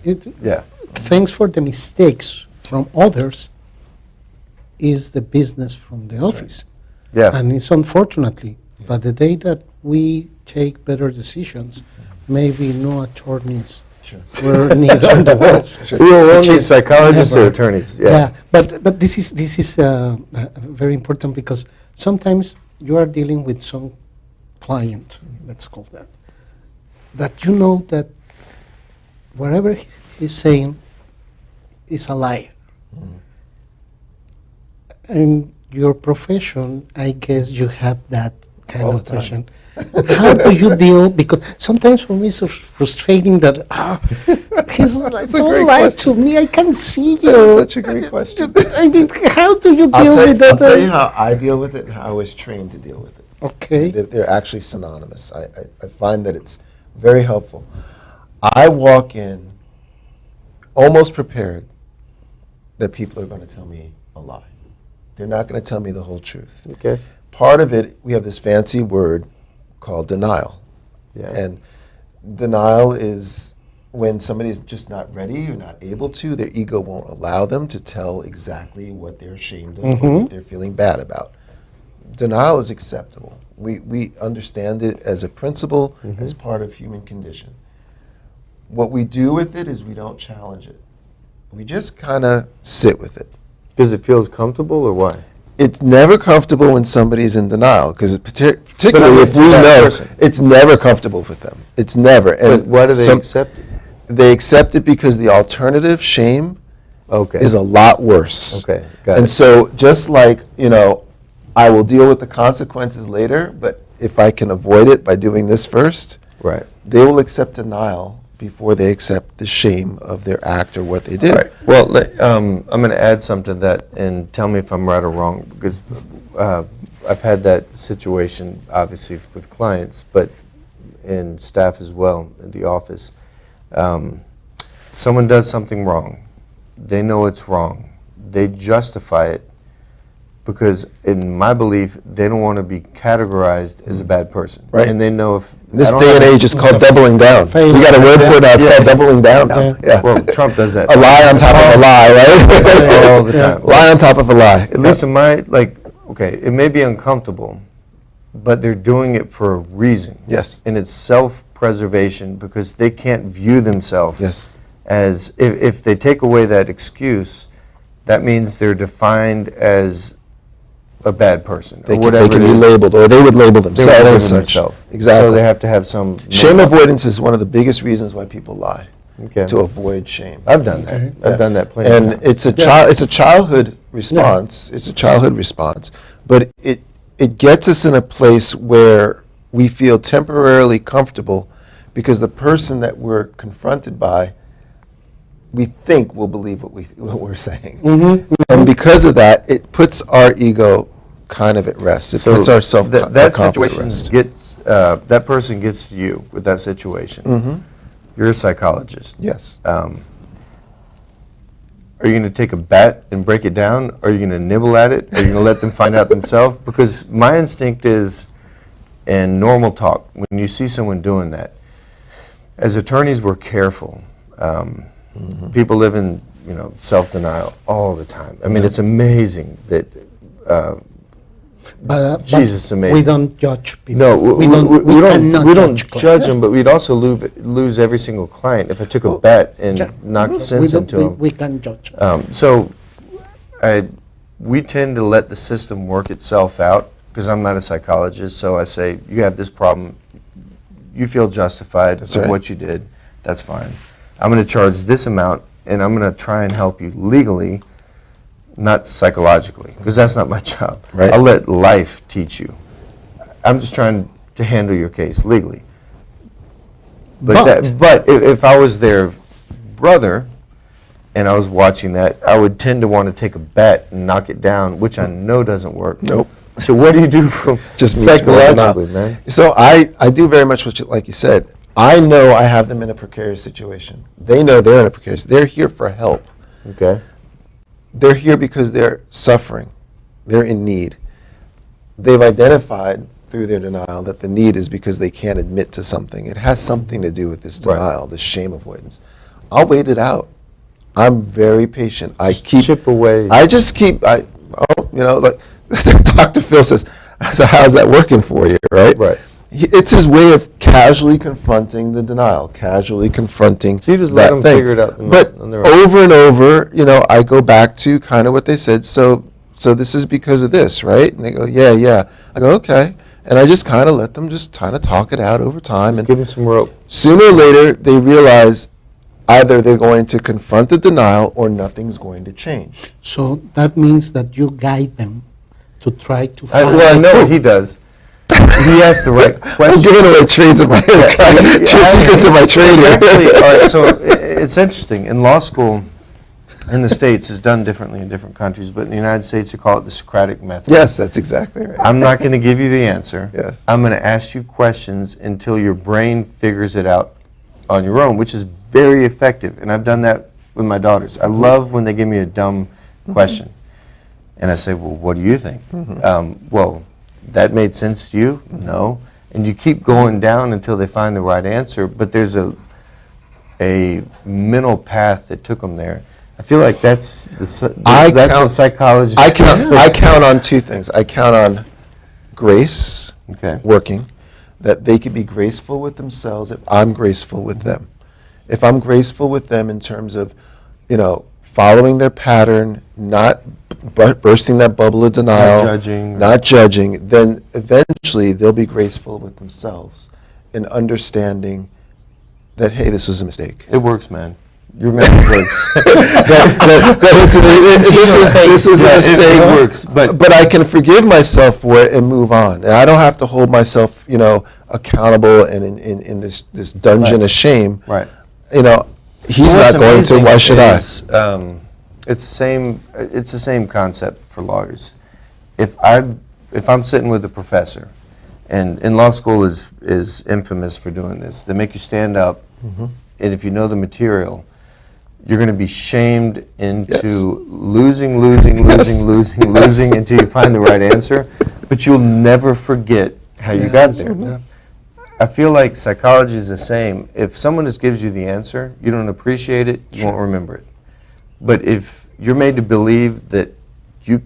Thanks for the mistakes from others is the business from the office. yeah. And it's unfortunately, but the day that we take better decisions, maybe no attorneys were needed in the world. We will Which only is psychologists or never. attorneys. Yeah, but this is very important because sometimes you are dealing with some client, let's call that you know that whatever he's saying is a lie. In your profession, I guess you have that kind All of the time. person. How do you deal? Because sometimes for me it's so frustrating that he's like, That's a don't great lie question. to me. I can see you. That's such a great question. I mean, how do you deal with that? I'll tell you how I deal with it and how I was trained to deal with it. Okay. They're actually synonymous. I find that it's very helpful. I walk in almost prepared that people are going to tell me a lie. They're not going to tell me the whole truth. Okay. Part of it, we have this fancy word called denial. Yeah. And denial is when somebody's just not ready or not able to, their ego won't allow them to tell exactly what they're ashamed of or what they're feeling bad about. Denial is acceptable. We understand it as a principle, as part of human condition. What we do with it is we don't challenge it. We just kind of sit with it. Because it feels comfortable, or why? It's never comfortable when somebody's in denial, because particularly if it's we that know, person. it's never comfortable for them. It's never. And But why do they accept it? They accept it because the alternative, shame, Okay. is a lot worse. Okay, got And it. so just like, I will deal with the consequences later, but if I can avoid it by doing this first, Right. they will accept denial before they accept the shame of their act or what they did. Right. Well, I'm going to add something to that, and tell me if I'm right or wrong, because I've had that situation, obviously, with clients, but in staff as well, in the office. Someone does something wrong. They know it's wrong. They justify it because, in my belief, they don't want to be categorized as a bad person. Right. And they know if... This I don't day and have a- age is called doubling down. failure. We got a word for it now. It's called doubling down now. Yeah. Yeah. Well, Trump does that. A lie on top of a lie, right? all the time. Lie on top of a lie. At least in my, okay, it may be uncomfortable, but they're doing it for a reason. Yes. And it's self-preservation because they can't view themselves Yes. as, if they take away that excuse, that means they're defined as a bad person They or can, whatever they can it be is. labeled, or they would label They would themselves label as such. themselves. Exactly. So they have to have some... Shame avoidance is one of the biggest reasons why people lie, Okay. to avoid shame. I've done that. Okay. I've done that plenty of And times. it's a childhood response. It's a childhood response, but it gets us in a place where we feel temporarily comfortable because the person that we're confronted by, we think will believe what we're saying. And because of that, it puts our ego kind of at rest. It puts our that self-confidence situation at rest. gets that person gets to you with that situation. You're a psychologist. Yes. Are you going to take a bat and break it down? Are you going to nibble at it? Are you going to let them find out themselves? Because my instinct is, in normal talk, when you see someone doing that, as attorneys, we're careful. People live in self-denial all the time. I mean, it's amazing that. But Jesus, amazing. we don't judge people. No, we cannot we don't judge judge clients. them, but we'd also lose every single client if I took a bat and knocked sense into them. We can judge. So we tend to let the system work itself out, because I'm not a psychologist, so I say, you have this problem, you feel justified That's with right. what you did, that's fine. I'm going to charge this amount, and I'm going to try and help you legally, not psychologically, because that's not my job. Right. I'll let life teach you. I'm just trying to handle your case legally. But if I was their brother and I was watching that, I would tend to want to take a bat and knock it down, which I know doesn't work. Nope. So what do you do from Just means more than psychologically, that. man? So I do very much what like you said. I know I have them in a precarious situation. They know they're in a precarious. They're here for help. Okay. They're here because they're suffering. They're in need. They've identified through their denial that the need is because they can't admit to something. It has something to do with this Right. denial, this shame avoidance. I'll wait it out. I'm very patient. I Just keep chip away. I just keep like Dr. Phil says, so how's that working for you, right? Right. It's his way of casually confronting the denial, casually confronting So you just let that them thing. figure it out But on their own. over and over, I go back to kind of what they said. So this is because of this, right? And they go, yeah. I go, okay. And I just kind of let them just kind of talk it out over time. And Give them some rope. sooner or later, they realize either they're going to confront the denial or nothing's going to change. So that means that you guide them to try to find. Well, I know what he does. He asks the right I'm question. giving away trades of my secrets of my trade here. Actually, all right, so it's interesting. In law school, in the States, it's done differently in different countries, but in the United States, they call it the Socratic method. Yes, that's exactly right. I'm not going to give you the answer. Yes. I'm going to ask you questions until your brain figures it out on your own, which is very effective. And I've done that with my daughters. I love when they give me a dumb question. And I say, well, what do you think? Well, that made sense to you? No. And you keep going down until they find the right answer, but there's a mental path that took them there. I feel like that's the psychologist. I count on two things. I count on grace Okay. working, that they can be graceful with themselves if I'm graceful with them. If I'm graceful with them in terms of, following their pattern, not bursting that bubble of denial, not judging, then eventually they'll be graceful with themselves in understanding that, hey, this was a mistake. It works, man. Your method works. This is a mistake. It works, but I can forgive myself for it and move on. And I don't have to hold myself, accountable and in this dungeon of shame. Right. He's not going to. Why should I? It's the same concept for lawyers. If I'm sitting with a professor, and in law school is infamous for doing this, they make you stand up, and if you know the material, you're going to be shamed into losing until you find the right answer, but you'll never forget how you got there. Yeah. I feel like psychology is the same. If someone just gives you the answer, you don't appreciate it, you won't remember it. But if you're made to believe that you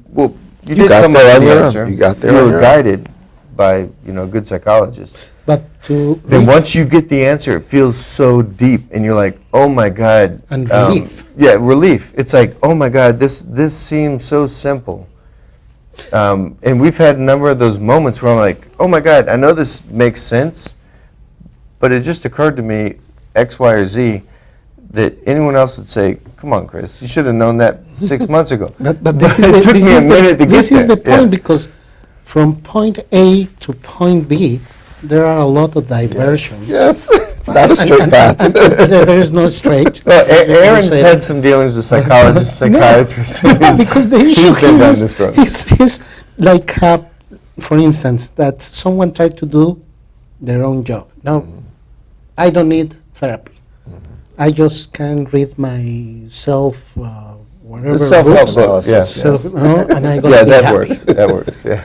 did got come there up on with the your own. answer, You got there you on were your own. guided by a good psychologist. But to Then reach- once you get the answer, it feels so deep, and you're like, oh my God. And relief. Yeah, relief. It's like, oh my God, this seems so simple. And we've had a number of those moments where I'm like, oh my God, I know this makes sense, but it just occurred to me, X, Y, or Z, that anyone else would say, come on, Chris, you should have known that 6 months ago. But this It is took this me a is the- minute to get This is there. the point Yeah. because from point A to point B, there are a lot of diversions. Yes, it's not a straight And path. there is no straight. Well, Aaron's Say- had some dealings with psychologists, psychiatrists. No, He's- because the he's issue been here down is, this road. is like, for instance, that someone tried to do their own job. No, I don't need therapy. I just can read myself, whatever. The self-help books, book, yeah. and I'm gonna Yeah, be that happy. works. That works, yeah.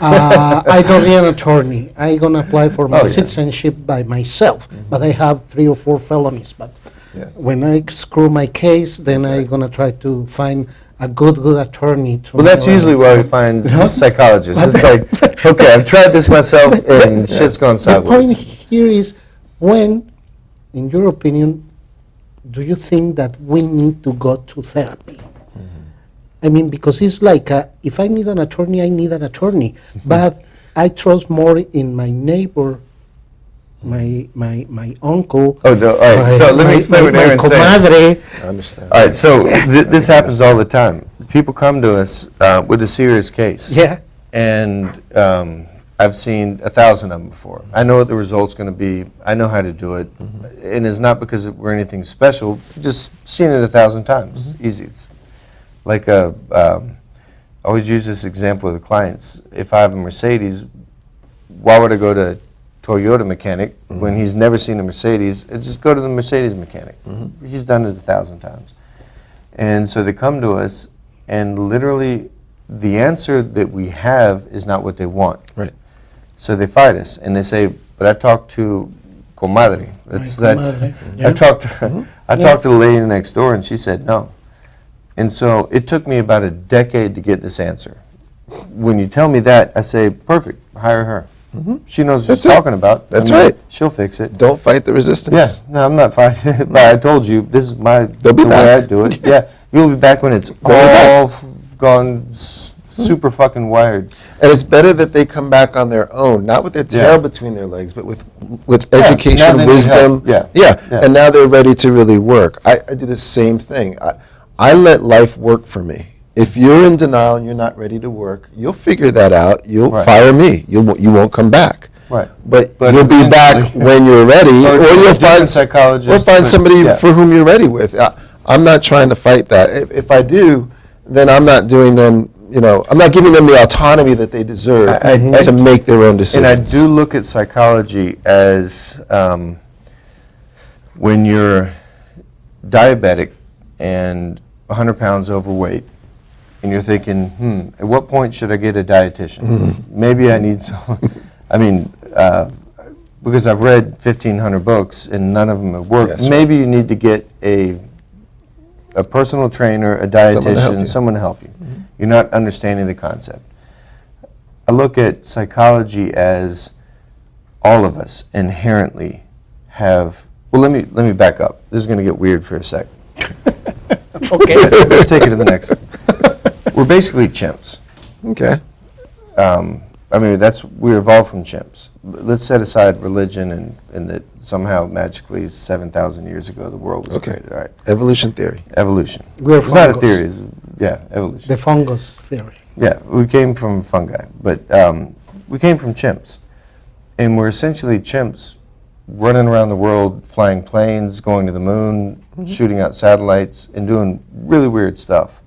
I don't need an attorney. I'm gonna apply for my Oh, yeah. citizenship by myself, but I have 3 or 4 felonies. But Yes. when I screw my case, then I'm gonna try to find a good attorney to. Well, that's usually why we find psychologists. It's like, okay, I've tried this myself, and shit's gone The point sideways. here is when, in your opinion, do you think that we need to go to therapy? I mean, because it's like, if I need an attorney, I need an attorney. But I trust more in my neighbor, my uncle. Oh, no, all right, so let me explain what Aaron's saying. comadre. I understand. All right, so this happens all the time. People come to us with a serious case. Yeah. And I've seen 1,000 of them before. I know what the result's going to be. I know how to do it. And it's not because we're anything special. Just seen it 1,000 times. Easy. It's like I always use this example with clients. If I have a Mercedes, why would I go to a Toyota mechanic when he's never seen a Mercedes? Just go to the Mercedes mechanic. He's done it 1,000 times. And so they come to us, and literally the answer that we have is not what they want. Right. So they fight us, and they say, but I talked to comadre. That's Right, that. comadre, yeah. I talked to the lady next door, and she said no. And so it took me about a decade to get this answer. When you tell me that, I say, perfect, hire her. She knows what That's she's it. talking about. That's right. She'll fix it. Don't fight the Yeah, resistance. no, I'm not fighting it, but I told you, this is They'll be the way I back. do it. Yeah, you'll be back when it's They'll be all gone super fucking wired. And it's better that they come back on their own, not with their tail Yeah. between their legs, but with now education, they need wisdom. help. Yeah. And now they're ready to really work. I do the same thing. I let life work for me. If you're in denial and you're not ready to work, you'll figure that out. You'll Right. fire me. You won't come back. Right. But But you'll be back eventually- when you're ready, Or or a you'll different find psychologist, or find but- somebody yeah. for whom you're ready with. I'm not trying to fight that. If I do, then I'm not doing them. I'm not giving them the autonomy that they deserve I to make their own decisions. And I do look at psychology as when you're diabetic and 100 pounds overweight, and you're thinking, at what point should I get a dietitian? Maybe I need someone. I mean, because I've read 1,500 books and none of them have worked. Yes, Maybe you need to get a personal trainer, a dietitian, someone to help you. You're not understanding the concept. I look at psychology as all of us inherently have. Well, let me back up. This is going to get weird for a sec. Okay. Let's take it to the next. We're basically chimps. Okay. I mean, we evolved from chimps. Let's set aside religion and that somehow magically 7,000 years ago the world was created. All right. Evolution theory. Evolution. We're It's not a fungus. theory. Evolution. The fungus theory. Yeah, we came from fungi, but we came from chimps. And we're essentially chimps running around the world, flying planes, going to the moon, shooting out satellites, and doing really weird stuff.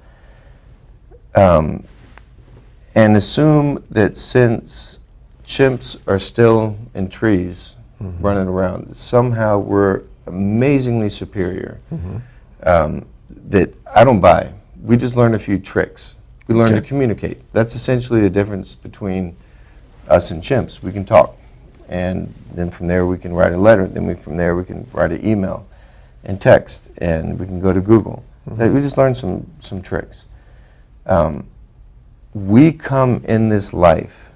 And assume that since chimps are still in trees running around, somehow we're amazingly superior. That I don't buy. We just learned a few tricks. We learned to communicate. That's essentially the difference between us and chimps. We can talk. And then from there we can write a letter. Then from there we can write an email and text. And we can go to Google. We just learned some tricks. We come in this life,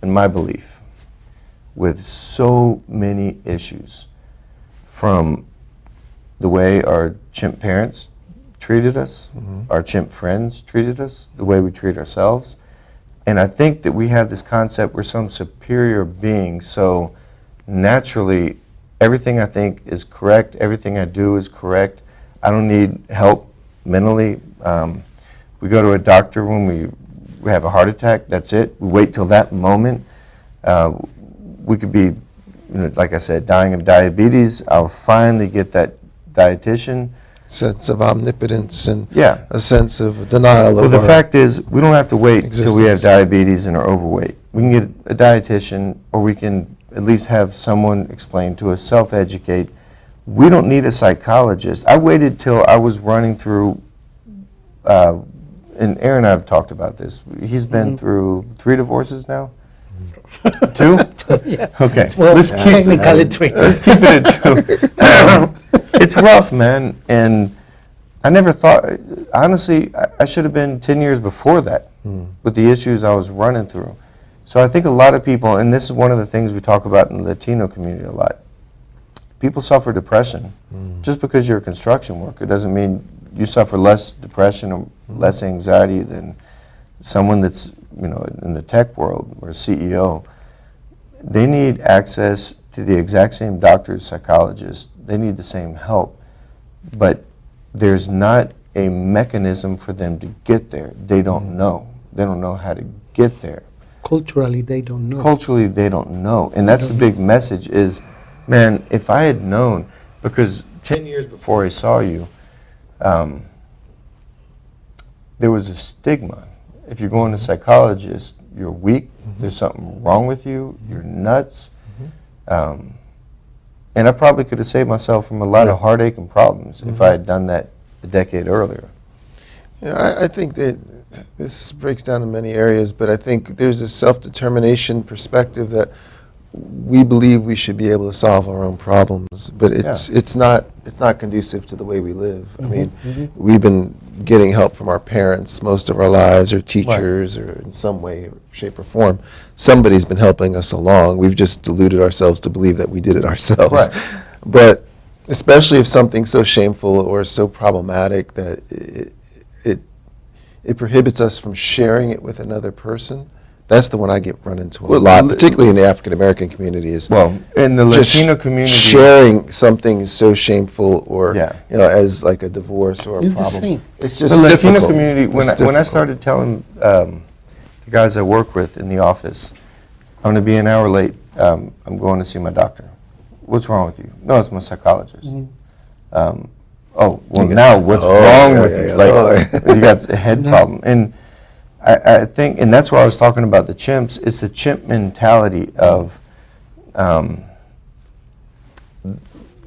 in my belief, with so many issues, from the way our chimp parents treated us, our chimp friends treated us, the way we treat ourselves. And I think that we have this concept we're some superior being, so naturally everything I think is correct, everything I do is correct. I don't need help mentally. We go to a doctor when we have a heart attack, that's it. We wait till that moment. We could be, like I said, dying of diabetes. I'll finally get that dietitian. Sense of omnipotence and Yeah. a sense of denial Well, of the our fact is, we don't have to wait till we have existence. diabetes and are overweight. We can get a dietitian, or we can at least have someone explain to us, self-educate. We don't need a psychologist. I waited till I was running through, and Aaron and I have talked about this. He's been through 3 divorces now? 2? Yeah. Okay. Well, Let's keep technically three. Let's keep it at 2. It's rough, man, and I never thought, honestly, I should have been 10 years before that with the issues I was running through. So I think a lot of people, and this is one of the things we talk about in the Latino community a lot, people suffer depression. Just because you're a construction worker doesn't mean you suffer less depression or less anxiety than someone that's, in the tech world or a CEO. They need access to the exact same doctors, psychologists. They need the same help. But there's not a mechanism for them to get there. They don't know. They don't know how to get there. Culturally, they don't know. Culturally, they don't know. And that's the big message is, man, if I had known, because 10 years before I saw you, there was a stigma. If you're going to a psychologist, you're weak, there's something wrong with you, you're nuts. And I probably could have saved myself from a lot of heartache and problems if I had done that a decade earlier. Yeah, I think that this breaks down in many areas, but I think there's a self-determination perspective that we believe we should be able to solve our own problems, but it's not conducive to the way we live. I mean, we've been getting help from our parents most of our lives, or teachers, or in some way, shape, or form. Somebody's been helping us along. We've just deluded ourselves to believe that we did it ourselves. Right. But especially if something's so shameful or so problematic that it prohibits us from sharing it with another person. That's the one I get run into a lot, particularly in the African American community. Is in the just Latino community, sharing something so shameful, or Yeah. as like a divorce or a It's the problem. same. It's just the difficult. Latino community, It's when I difficult. started telling the guys I work with in the office, I'm going to be an hour late, I'm going to see my doctor. What's wrong with you? No, it's my psychologist. Oh, well, now what's wrong with you? Like, you got a head problem. And I think, and that's why I was talking about the chimps, it's the chimp mentality of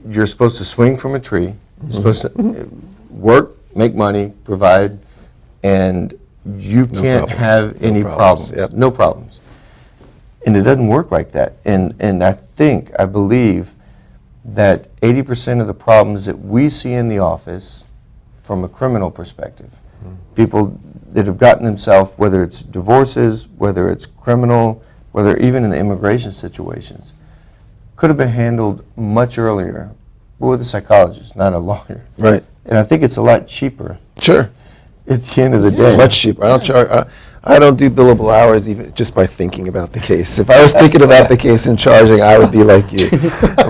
you're supposed to swing from a tree, you're supposed to work, make money, provide, and you can't problems. have No any problems. problems. Yep. No problems. And it doesn't work like that. And I believe that 80% of the problems that we see in the office, from a criminal perspective, people that have gotten themselves, whether it's divorces, whether it's criminal, whether even in the immigration situations, could have been handled much earlier with a psychologist, not a lawyer. Right. And I think it's a lot cheaper Sure. at the end of the day. Much cheaper. I don't charge. I don't do billable hours even just by thinking about the case. If I was thinking about the case and charging, I would be like you. but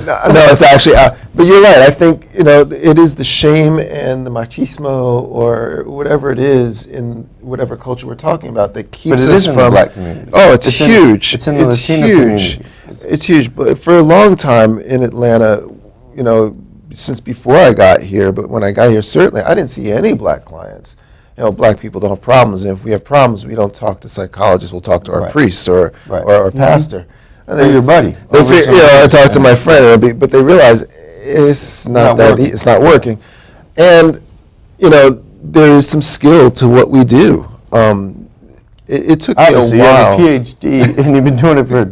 no, it's actually. But you're right. I think it is the shame and the machismo, or whatever it is in whatever culture we're talking about, that keeps But it us is in from the black community. Oh, it's huge. It's in the Latino huge. community. It's huge. But for a long time in Atlanta, since before I got here, but when I got here, certainly I didn't see any black clients. Black people don't have problems, and if we have problems, we don't talk to psychologists. We'll talk to our priest or our pastor. And Or your buddy. I talk to my friend, but they realize it's not that working. it's not working, and there is some skill to what we do. It took me a Obviously, you have while. a PhD, and you've been doing it for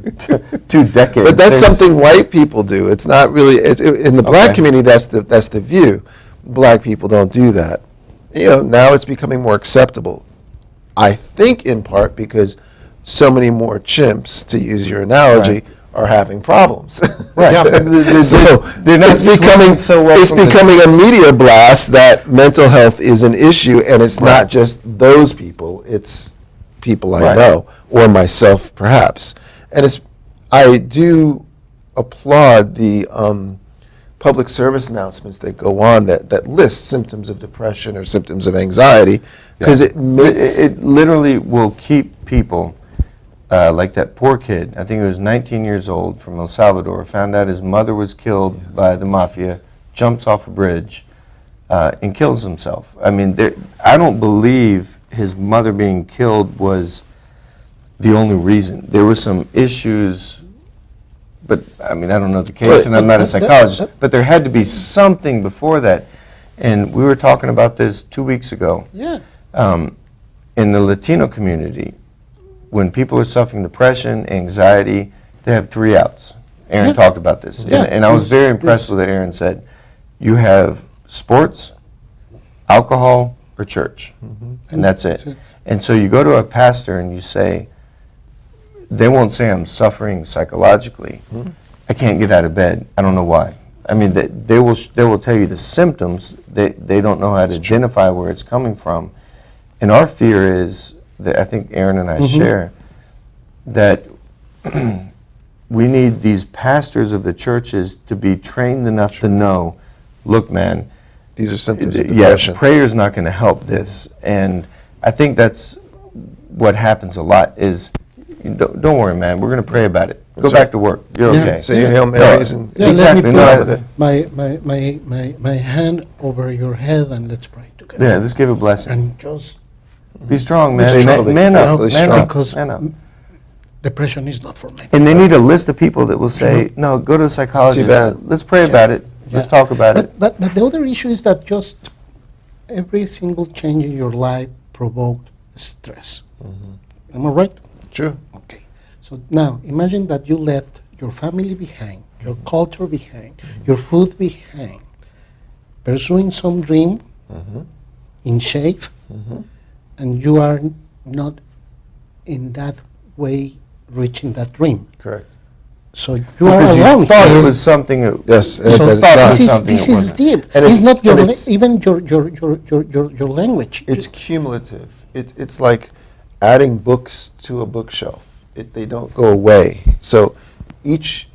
2 decades. But that's something white people do. It's not really. In the black community, that's the view. Black people don't do that. Now it's becoming more acceptable. I think in part because so many more chimps, to use your analogy, are having problems. Right. Yeah, So they're not it's becoming so well it's from the becoming a media blast that mental health is an issue, and it's not just those people. It's people I know, or myself perhaps. And I do applaud the public service announcements that go on that list symptoms of depression or symptoms of anxiety, because it makes it literally will keep people like that poor kid. I think he was 19 years old from El Salvador. Found out his mother was killed by the mafia. Jumps off a bridge and kills himself. I mean, I don't believe his mother being killed was the only reason. There were some issues. But, I mean, I don't know the case, and I'm not a psychologist, but there had to be something before that. And we were talking about this 2 weeks ago. Yeah. In the Latino community, when people are suffering depression, anxiety, they have 3 outs. Aaron talked about this. Yeah. And I was very impressed with what Aaron said. You have sports, alcohol, or church. And that's it. And so you go to a pastor and you say, they won't say I'm suffering psychologically. I can't get out of bed. I don't know why. I mean, they will tell you the symptoms. They don't know how to identify where it's coming from. And our fear is that, I think Aaron and I share, that we need these pastors of the churches to be trained enough to know, look, man, these are symptoms of depression. yes, prayer's not going to help this. And I think that's what happens a lot is, don't worry, man. We're going to pray about it. Go That's back right. to work. You're Yeah. okay. Say your Hail Marys and Yeah, Exactly. let me No, put my hand over your head and let's pray together. Yeah, let's give a blessing. And just Be strong, man. Really, Man up. really Man strong. up. because Man up. depression is not for me. And they need a list of people that will say, no, go to a psychologist. bad. Let's pray about it. Let's talk about it. But the other issue is that just every single change in your life provoked stress. Am I right? True. Okay. So now imagine that you left your family behind, your culture behind, your food behind, pursuing some dream in shape, and you are not in that way reaching that dream. Correct. So you are Because alone. you thought here. it was something that Yes, So but it's thought not. was something this it is wasn't. deep. And It's it's- not your and it's- even your language. It's cumulative. It's like adding books to a bookshelf. They don't go away. So each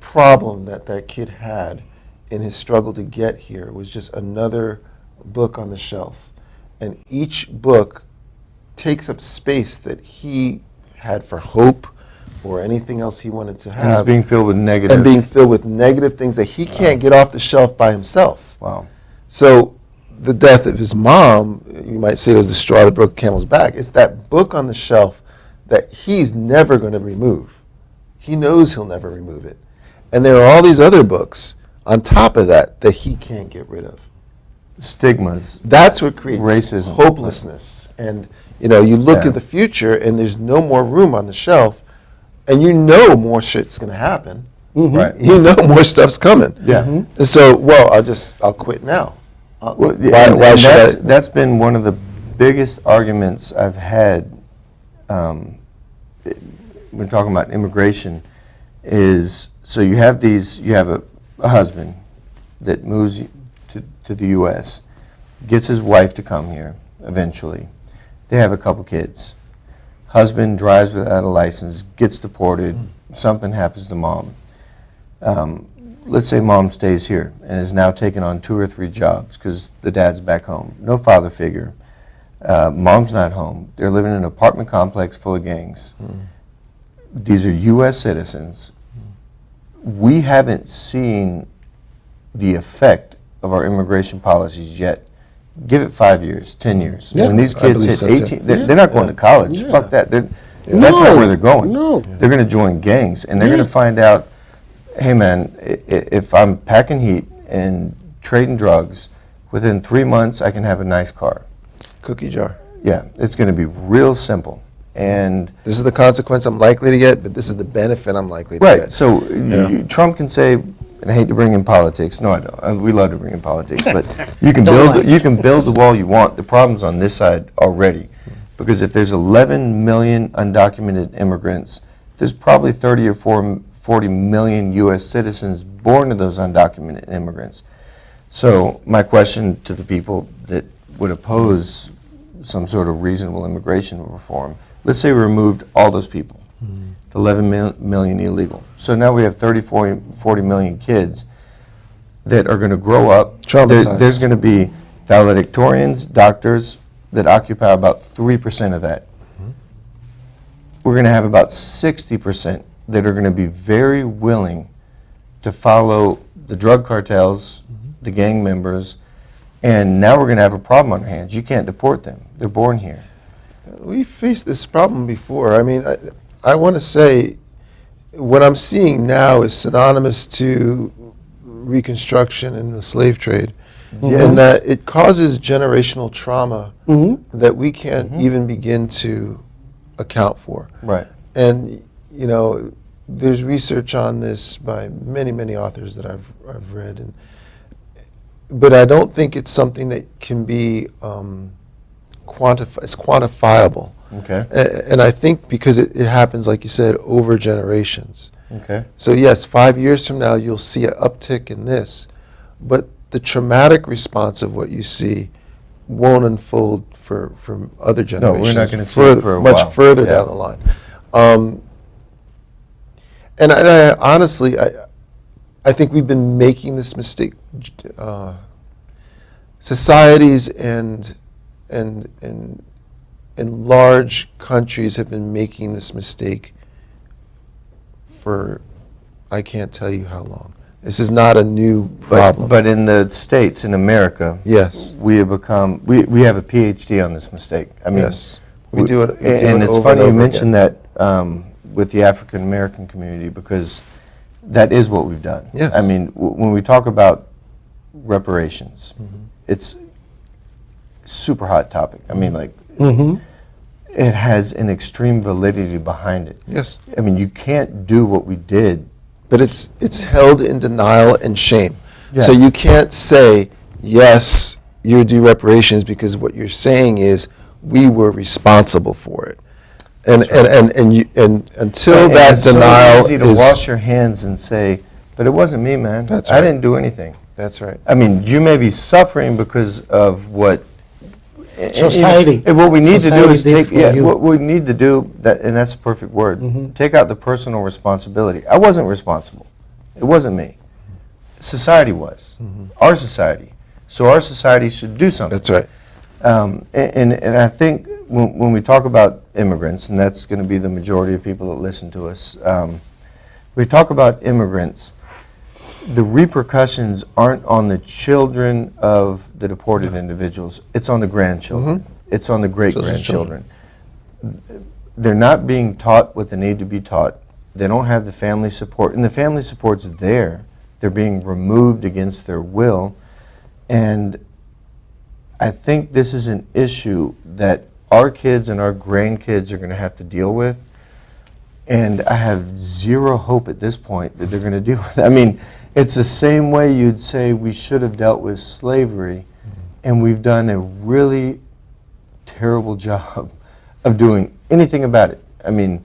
problem that kid had in his struggle to get here was just another book on the shelf. And each book takes up space that he had for hope or anything else he wanted to and it's have. being filled with negative. And being filled with negative things that he can't get off the shelf by himself. Wow. So the death of his mom, you might say, was the straw that broke the camel's back. It's that book on the shelf that he's never going to remove. He knows he'll never remove it. And there are all these other books on top of that that he can't get rid of. Stigmas. That's what creates Racism. hopelessness. And you look Yeah. at the future and there's no more room on the shelf, and you know more shit's going to happen. Right. You know more stuff's coming. Yeah. And so, I'll quit now. Well, Why and should I? that's been one of the biggest arguments I've had when talking about immigration is, so you have a husband that moves to the U.S., gets his wife to come here eventually. They have a couple kids. Husband drives without a license, gets deported, something happens to mom. Let's say mom stays here and is now taking on 2 or 3 jobs because the dad's back home. No father figure. Mom's not home. They're living in an apartment complex full of gangs. These are U.S. citizens. We haven't seen the effect of our immigration policies yet. Give it 5 years, 10 years. Yeah, When these I kids believe hit so, too. 18, they're not going to college. Yeah. Fuck that. That's No, not where they're going. no. They're going to join gangs, and they're Yeah. going to find out, hey man, if I'm packing heat and trading drugs, within 3 months I can have a nice car. Cookie jar. Yeah, it's going to be real simple. And This is the consequence I'm likely to get, but this is the benefit I'm likely to right, get. so Yeah. Trump can say, and I hate to bring in politics. No, I don't. We love to bring in politics, but you can Don't build lie. you can build the wall you want. The problem's on this side already, because if there's 11 million undocumented immigrants, there's probably 30 or 40 million U.S. citizens born to those undocumented immigrants. So my question to the people that would oppose some sort of reasonable immigration reform, let's say we removed all those people, the 11 million illegal. So now we have 30, 40 million kids that are going to grow up. Traumatized. There's going to be valedictorians, doctors that occupy about 3% of that. We're going to have about 60% that are going to be very willing to follow the drug cartels, the gang members, and now we're going to have a problem on our hands. You can't deport them. They're born here. We faced this problem before. I mean, I want to say what I'm seeing now is synonymous to Reconstruction and the slave trade, and that it causes generational trauma that we can't even begin to account for. Right. And there's research on this by many authors that I've read, but I don't think it's something that can be it's quantifiable. Okay. And I think because it happens, like you said, over generations. Okay. So yes, 5 years from now, you'll see an uptick in this, but the traumatic response of what you see won't unfold for other generations. we're not gonna see it for a much while. further Yeah. down the line. And I honestly, I think we've been making this mistake. Societies and and large countries have been making this mistake for I can't tell you how long. This is not a new problem. But in the States, in America, yes, we have become, we have a PhD on this mistake. I mean, yes, we do it. We do and it it's over funny and you over mentioned again. that with the African American community, because that is what we've done. Yes. I mean, when we talk about reparations, it's super hot topic. I mean, like, it has an extreme validity behind it. Yes, I mean, you can't do what we did. but it's held in denial and shame. Yeah. So you can't say yes, you're due reparations, because what you're saying is we were responsible for it. And until And that it's denial so easy to wash your hands and say, but it wasn't me, man. That's I right. didn't do anything. That's right. I mean, you may be suffering because of what Society. And what we need to do is Society did take. for Yeah, you. what we need to do and that's the perfect word. Take out the personal responsibility. I wasn't responsible. It wasn't me. Society was. Our society. So our society should do something. That's right. And I think when we talk about immigrants, and that's going to be the majority of people that listen to us, we talk about immigrants, the repercussions aren't on the children of the deported individuals. It's on the grandchildren. It's on the great-grandchildren. They're not being taught what they need to be taught. They don't have the family support. And the family support's there. They're being removed against their will. And I think this is an issue that our kids and our grandkids are going to have to deal with. And I have zero hope at this point that they're going to deal with it. I mean, it's the same way you'd say we should have dealt with slavery, and we've done a really terrible job of doing anything about it. I mean,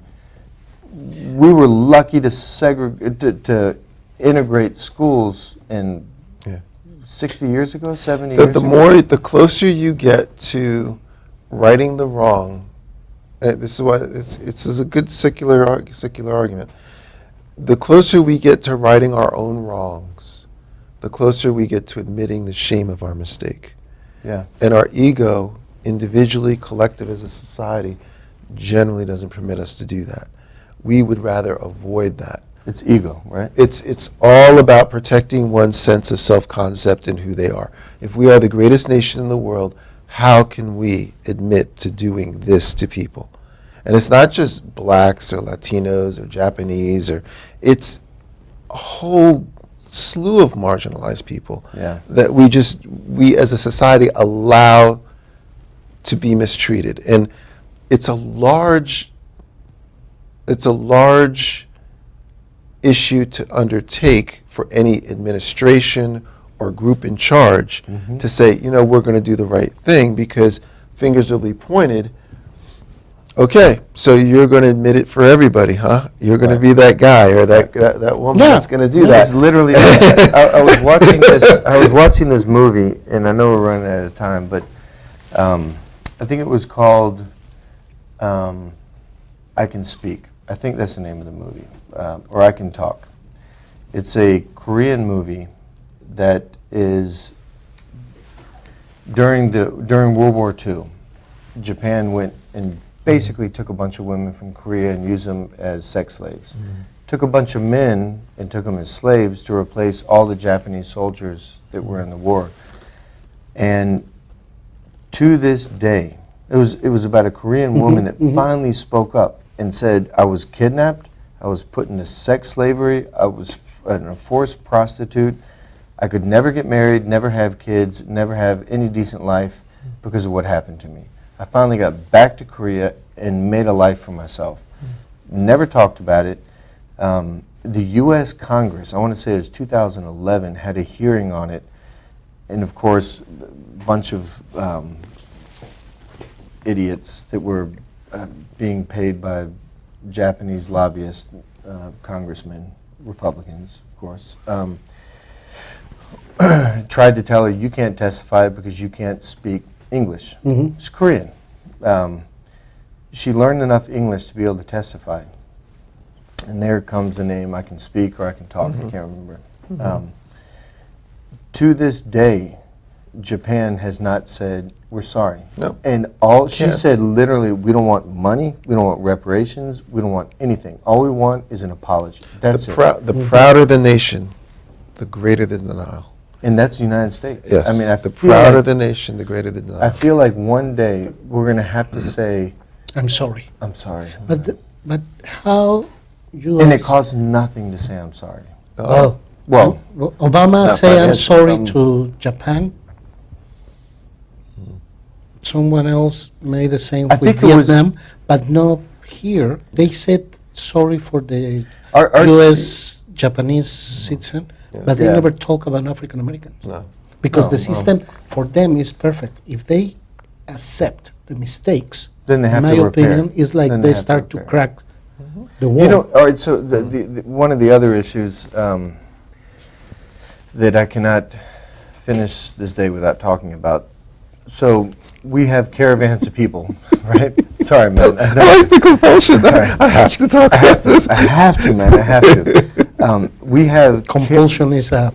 we were lucky to to integrate schools in 60 years ago, 70 years ago. The closer you get to righting the wrong, this is why it's a good secular argument. The closer we get to righting our own wrongs, the closer we get to admitting the shame of our mistake. Yeah. And our ego, individually, collective as a society, generally doesn't permit us to do that. We would rather avoid that. It's ego, right? It's all about protecting one's sense of self-concept and who they are. If we are the greatest nation in the world, how can we admit to doing this to people? And it's not just blacks or Latinos or Japanese, it's a whole slew of marginalized people that we as a society allow to be mistreated. And it's a large issue to undertake for any administration or group in charge to say, we're going to do the right thing, because fingers will be pointed. Okay, so you're going to admit it for everybody, huh? You're going to be that guy or that woman that's going to do that. It's literally that. I was watching this. I was watching this movie, and I know we're running out of time, but I think it was called "I Can Speak." I think that's the name of the movie, or "I Can Talk." It's a Korean movie that is during World War II. Japan went and basically took a bunch of women from Korea and used them as sex slaves. Took a bunch of men and took them as slaves to replace all the Japanese soldiers that were in the war. And to this day, it was about a Korean woman that finally spoke up and said, I was kidnapped, I was put into sex slavery, I was a forced prostitute, I could never get married, never have kids, never have any decent life because of what happened to me. I finally got back to Korea and made a life for myself. Never talked about it. The U.S. Congress, I want to say it was 2011, had a hearing on it. And of course, a bunch of idiots that were being paid by Japanese lobbyists, congressmen, Republicans, of course, tried to tell her, you can't testify because you can't speak English. She's Korean. She learned enough English to be able to testify. And there comes the name, I Can Speak or I Can Talk, I can't remember. To this day, Japan has not said, we're sorry. No. And she Can't. said literally, we don't want money, we don't want reparations, we don't want anything. All we want is an apology. That's it. The prouder the nation, the greater the denial. And that's the United States. Yes. I mean, the prouder the nation, the greater the denial. I feel like one day we're going to have to say, I'm sorry. I'm sorry. But how you And it as- costs nothing to say I'm sorry. well, Well, Obama Not say I'm financial, sorry to Japan. Someone else made the same I with think it was- Vietnam, but not here. They said sorry for the Our U.S. Japanese citizen, but they Yeah. never talk about African Americans No. because No, the system for them is perfect. If they accept the mistakes, Then they have in my to repair. opinion, it's like Then they they have to start to repair. crack the wall. you know, all right, so one of the other issues that I cannot finish this day without talking about. So we have caravans of people, right? Sorry, man. I like the compulsion. I have to talk about this. I have to, man. I have to. We have Compulsion is a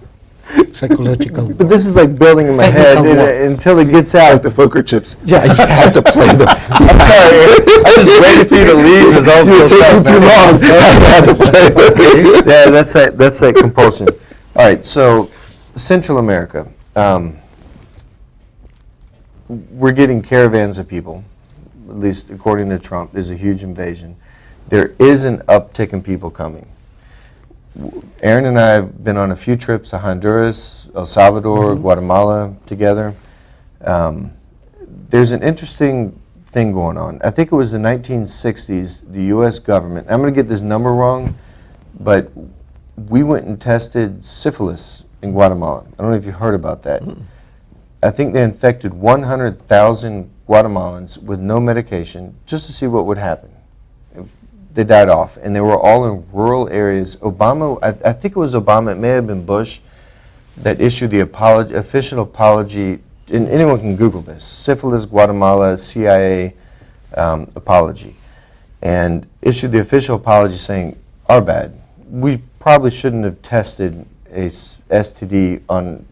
psychological. But this is like building in my head Technical work. until it gets Like out. the poker chips. Yeah, you had to play them. I'm sorry. I just waited for you to leave. It's all You were built taking up, too man. long. I had to play them. Yeah, that's that compulsion. All right, so Central America. We're getting caravans of people, at least according to Trump. There's a huge invasion. There is an uptick in people coming. Aaron and I have been on a few trips to Honduras, El Salvador, Guatemala together. There's an interesting thing going on. I think it was the 1960s, the U.S. government, I'm going to get this number wrong, but we went and tested syphilis in Guatemala. I don't know if you heard about that. I think they infected 100,000 Guatemalans with no medication just to see what would happen. They died off, and they were all in rural areas. Obama, I think it was Obama, it may have been Bush, that issued the official apology, and anyone can Google this, syphilis Guatemala CIA apology, and issued the official apology saying, our bad. We probably shouldn't have tested a STD on,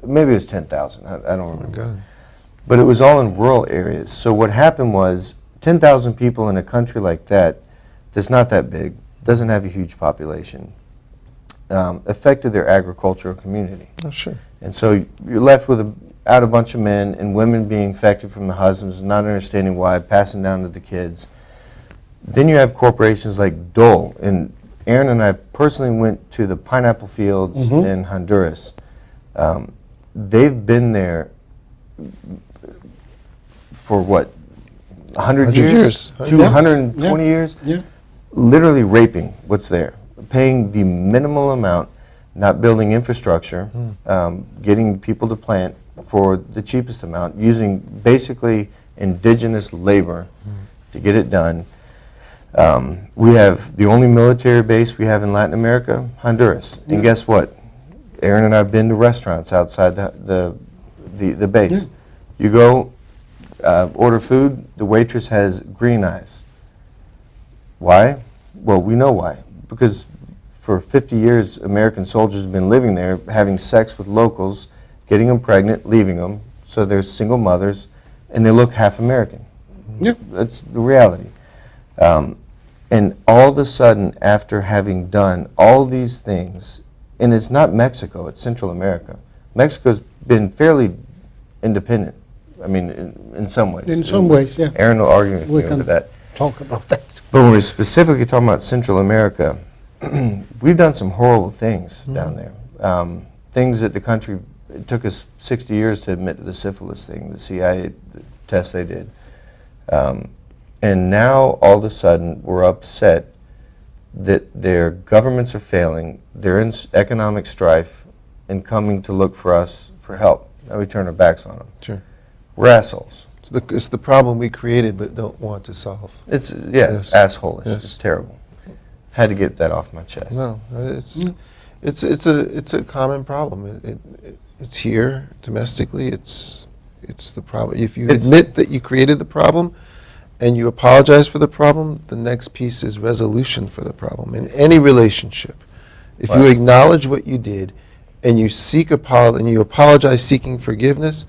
maybe it was 10,000, I don't remember. God. But it was all in rural areas. So what happened was 10,000 people in a country like that, that's not that big, doesn't have a huge population, affected their agricultural community. Oh, sure. And so you're left with out a bunch of men and women being infected from the husbands, not understanding why, passing down to the kids. Then you have corporations like Dole. And Aaron and I personally went to the pineapple fields in Honduras. They've been there for what, 100 years? 220 years? Yeah. Literally raping what's there, paying the minimal amount, not building infrastructure, getting people to plant for the cheapest amount, using basically indigenous labor to get it done. We have the only military base we have in Latin America, Honduras. And guess what? Aaron and I have been to restaurants outside the base. You go order food, the waitress has green eyes. Why? Well, we know why. Because for 50 years, American soldiers have been living there, having sex with locals, getting them pregnant, leaving them, so they're single mothers, and they look half American. Yeah. That's the reality. And all of a sudden, after having done all these things, and it's not Mexico, it's Central America. Mexico's been fairly independent, I mean, in some ways. In some ways, yeah. Aaron will argue with We me over can that. talk about that. But when we're specifically talking about Central America, we've done some horrible things down there. Things that the country, it took us 60 years to admit to the syphilis thing, the CIA test they did. And now, all of a sudden, we're upset that their governments are failing, they're in economic strife, and coming to look for us for help. Now we turn our backs on them. Sure. We're assholes. It's the problem we created but don't want to solve. It's, it's Yes. asshole-ish. Yes. It's terrible. Had to get that off my chest. No, it's a common problem. It's here domestically. It's the problem. If you admit that you created the problem, and you apologize for the problem, the next piece is resolution for the problem in any relationship. If you acknowledge what you did, and you you apologize seeking forgiveness,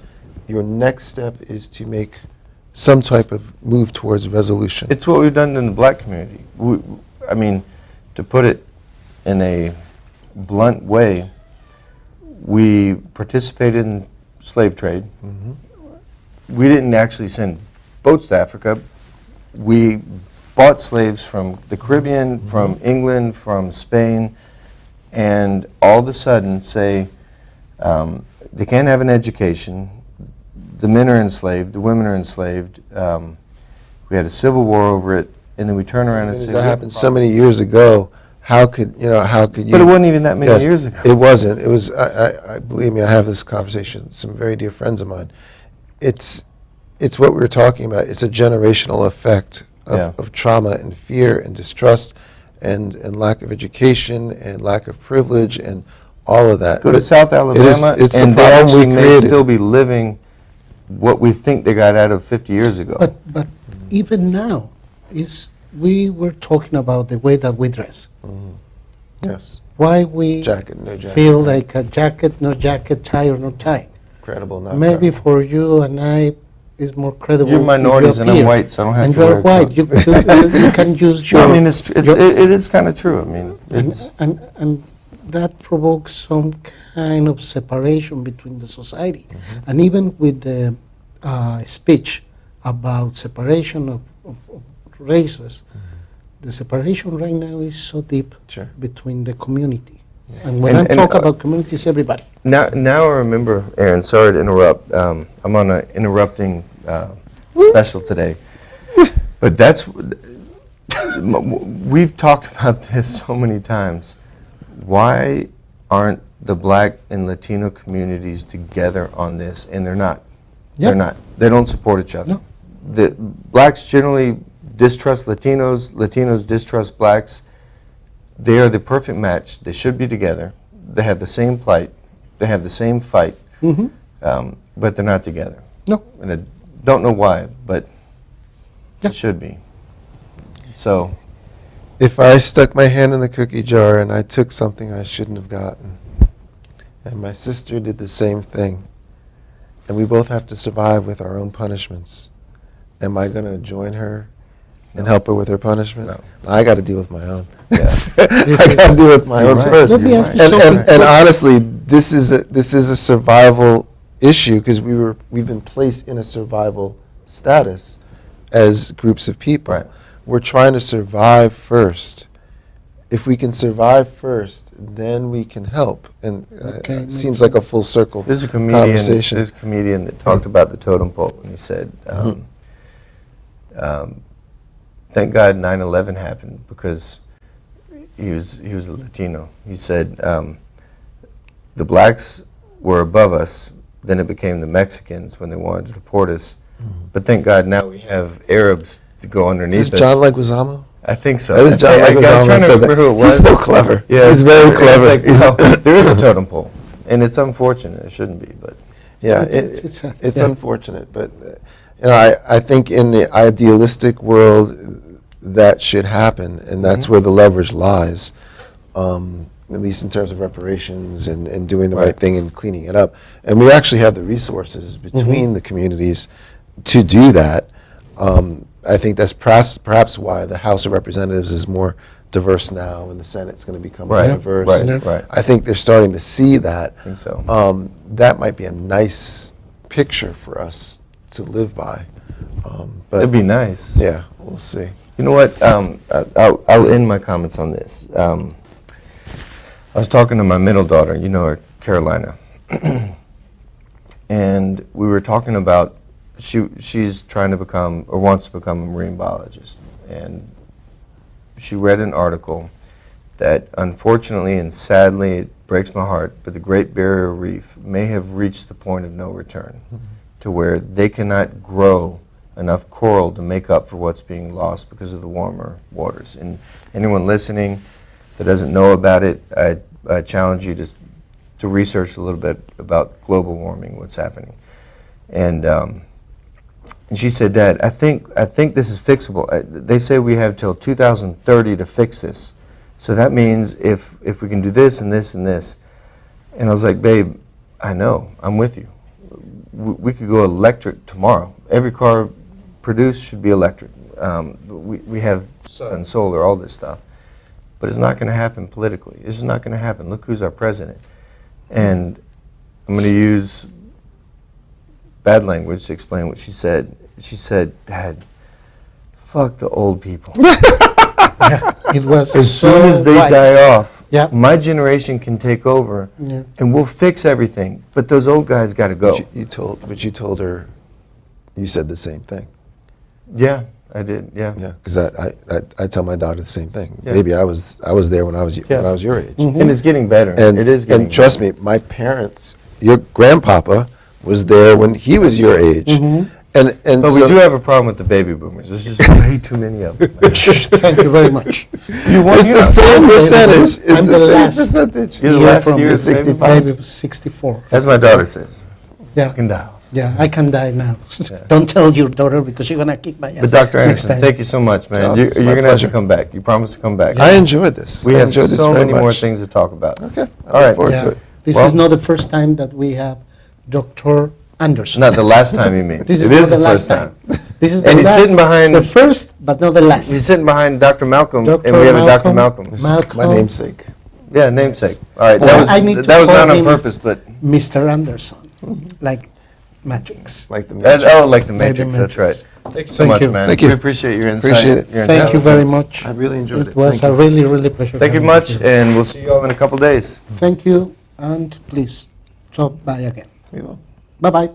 your next step is to make some type of move towards resolution. It's what we've done in the black community. I mean, to put it in a blunt way, we participated in slave trade. We didn't actually send boats to Africa. We bought slaves from the Caribbean, from England, from Spain, and all of a sudden say they can't have an education. The men are enslaved, the women are enslaved. We had a civil war over it, and then we turn around and say That happened so many years ago. How could you? But it wasn't even that many Yes, years ago. It wasn't. It was. I believe me. I have this conversation with some very dear friends of mine. It's what we were talking about. It's a generational effect of trauma and fear and distrust and lack of education and lack of privilege and all of that. Go to South Alabama, it's and the they problem actually we may created. still be living what we think they got out of 50 years ago. But even now, we were talking about the way that we dress. Yes. Why we Jacket, no jacket. feel like a jacket, no jacket, tie or no tie. Credible, not Maybe credible. for you and I, it's more credible. You're if minorities you and I'm appear. white, so I don't have and to you're wear a white. coat. You can use your. No, I mean, it is kind of true. I mean, it's and that provokes some kind of separation between the society. And even with the speech about separation of races, the separation right now is so deep Sure. between the community. And when And- I talk and, about communities, everybody. now I remember, Aaron, sorry to interrupt. I'm on an interrupting special today. But we've talked about this so many times. Why aren't the black and Latino communities together on this? And they're not. Yeah. They're not. They don't support each other. No. The blacks generally distrust Latinos. Latinos distrust blacks. They are the perfect match. They should be together. They have the same plight. They have the same fight. But they're not together. No. And I don't know why, but Yeah. it should be. So, If I stuck my hand in the cookie jar and I took something I shouldn't have gotten, and my sister did the same thing, and we both have to survive with our own punishments, am I going to join her and help her with her punishment? No. I got to deal with my own. yeah. I got to deal with my You're own right. first. Let me ask you And, something. and honestly, this is a survival issue because we've been placed in a survival status as groups of people. Right. We're trying to survive first. If we can survive first, then we can help. And Okay, it makes seems like a full circle There's a comedian. conversation. There's a comedian that talked about the totem pole, and he said, "Thank God 9/11 happened because he was a Latino." He said, "The blacks were above us. Then it became the Mexicans when they wanted to deport us. But thank God now we have Arabs to go underneath Is us." this John Leguizamo? I think so. I think John I was Leguizamo trying to said remember that. who it was. He's so clever. Yeah, He's very it's clever. like, well, there is a totem pole, and it's unfortunate. It shouldn't be, but Yeah, It's it's yeah. unfortunate, but I think in the idealistic world that should happen, and that's where the leverage lies, at least in terms of reparations and doing the right thing and cleaning it up. And we actually have the resources between the communities to do that. I think that's perhaps why the House of Representatives is more diverse now, and the Senate's going to become more Right, diverse. right, And right. I think they're starting to see that. I think so. That might be a nice picture for us to live by. But it'd be nice. yeah, we'll see. You know what? I'll end my comments on this. I was talking to my middle daughter, you know her, Carolina, and we were talking about she's trying to become or wants to become a marine biologist, and she read an article that unfortunately and sadly it breaks my heart, but the Great Barrier Reef may have reached the point of no return, to where they cannot grow enough coral to make up for what's being lost because of the warmer waters. And anyone listening that doesn't know about it, I challenge you to research a little bit about global warming, what's happening. And she said, "Dad, I think this is fixable. They say we have till 2030 to fix this. So that means if we can do this and this and this." And I was like, babe, I know, I'm with you. We could go electric tomorrow. Every car produced should be electric. We have sun and solar, all this stuff. But it's not going to happen politically. It's just not going to happen. Look who's our president. And I'm going to use bad language to explain what she said. She said, Dad, fuck the old people. Yeah, it was As soon as they wise. die off, Yeah. my generation can take over, Yeah. and we'll fix everything. But those old guys got to go. But you told her, you said the same thing. Yeah, I did. Yeah. Yeah, because I tell my daughter the same thing. Yeah. Baby, I was there when I was your age. And it's getting better. And it is getting and trust better. me, my parents, your grandpapa was there when he was your age. And But so, we do have a problem with the baby boomers. There's just way too many of them. Thank you very much. it's the same percentage. It's I'm the the same last percentage. You're the year last from year You're of the baby 65. Maybe 64. As my daughter says. Yeah, I can die. yeah, I can die now. Don't tell your daughter because she's gonna kick my ass. But Dr. next Anderson, time. thank you so much, man. Oh, You're it's my going to have pleasure. to come back. You promised to come back. I enjoyed this. We I have enjoyed this so very many more much. things to talk about. Okay, I All right. look forward to Yeah. it. This Well- is not the first time that we have Dr. Anderson. Not the last time, you mean. This It not is the last first time. This is the And he's last, sitting behind- the first, but not the last. He's sitting behind Dr. Malcolm, Dr. and we have a Dr. Malcolm. Malcolm. It's Malcolm. my namesake. Yeah, namesake. All right, Oh, that was, I need to that was call not on him purpose, but... Mr. Anderson, like Matrix. Like the That, Matrix. oh, like the Like the Matrix, that's Matrix. right. Thank you so Thank much, you. man. Thank you. We appreciate your insight. Appreciate it. your Thank you very intelligence. much. I really enjoyed it. It was Thank a you. really, really pleasure. Thank you having much, here. and we'll see you all in a couple days. Thank you, and please stop by again. We will. Bye-bye.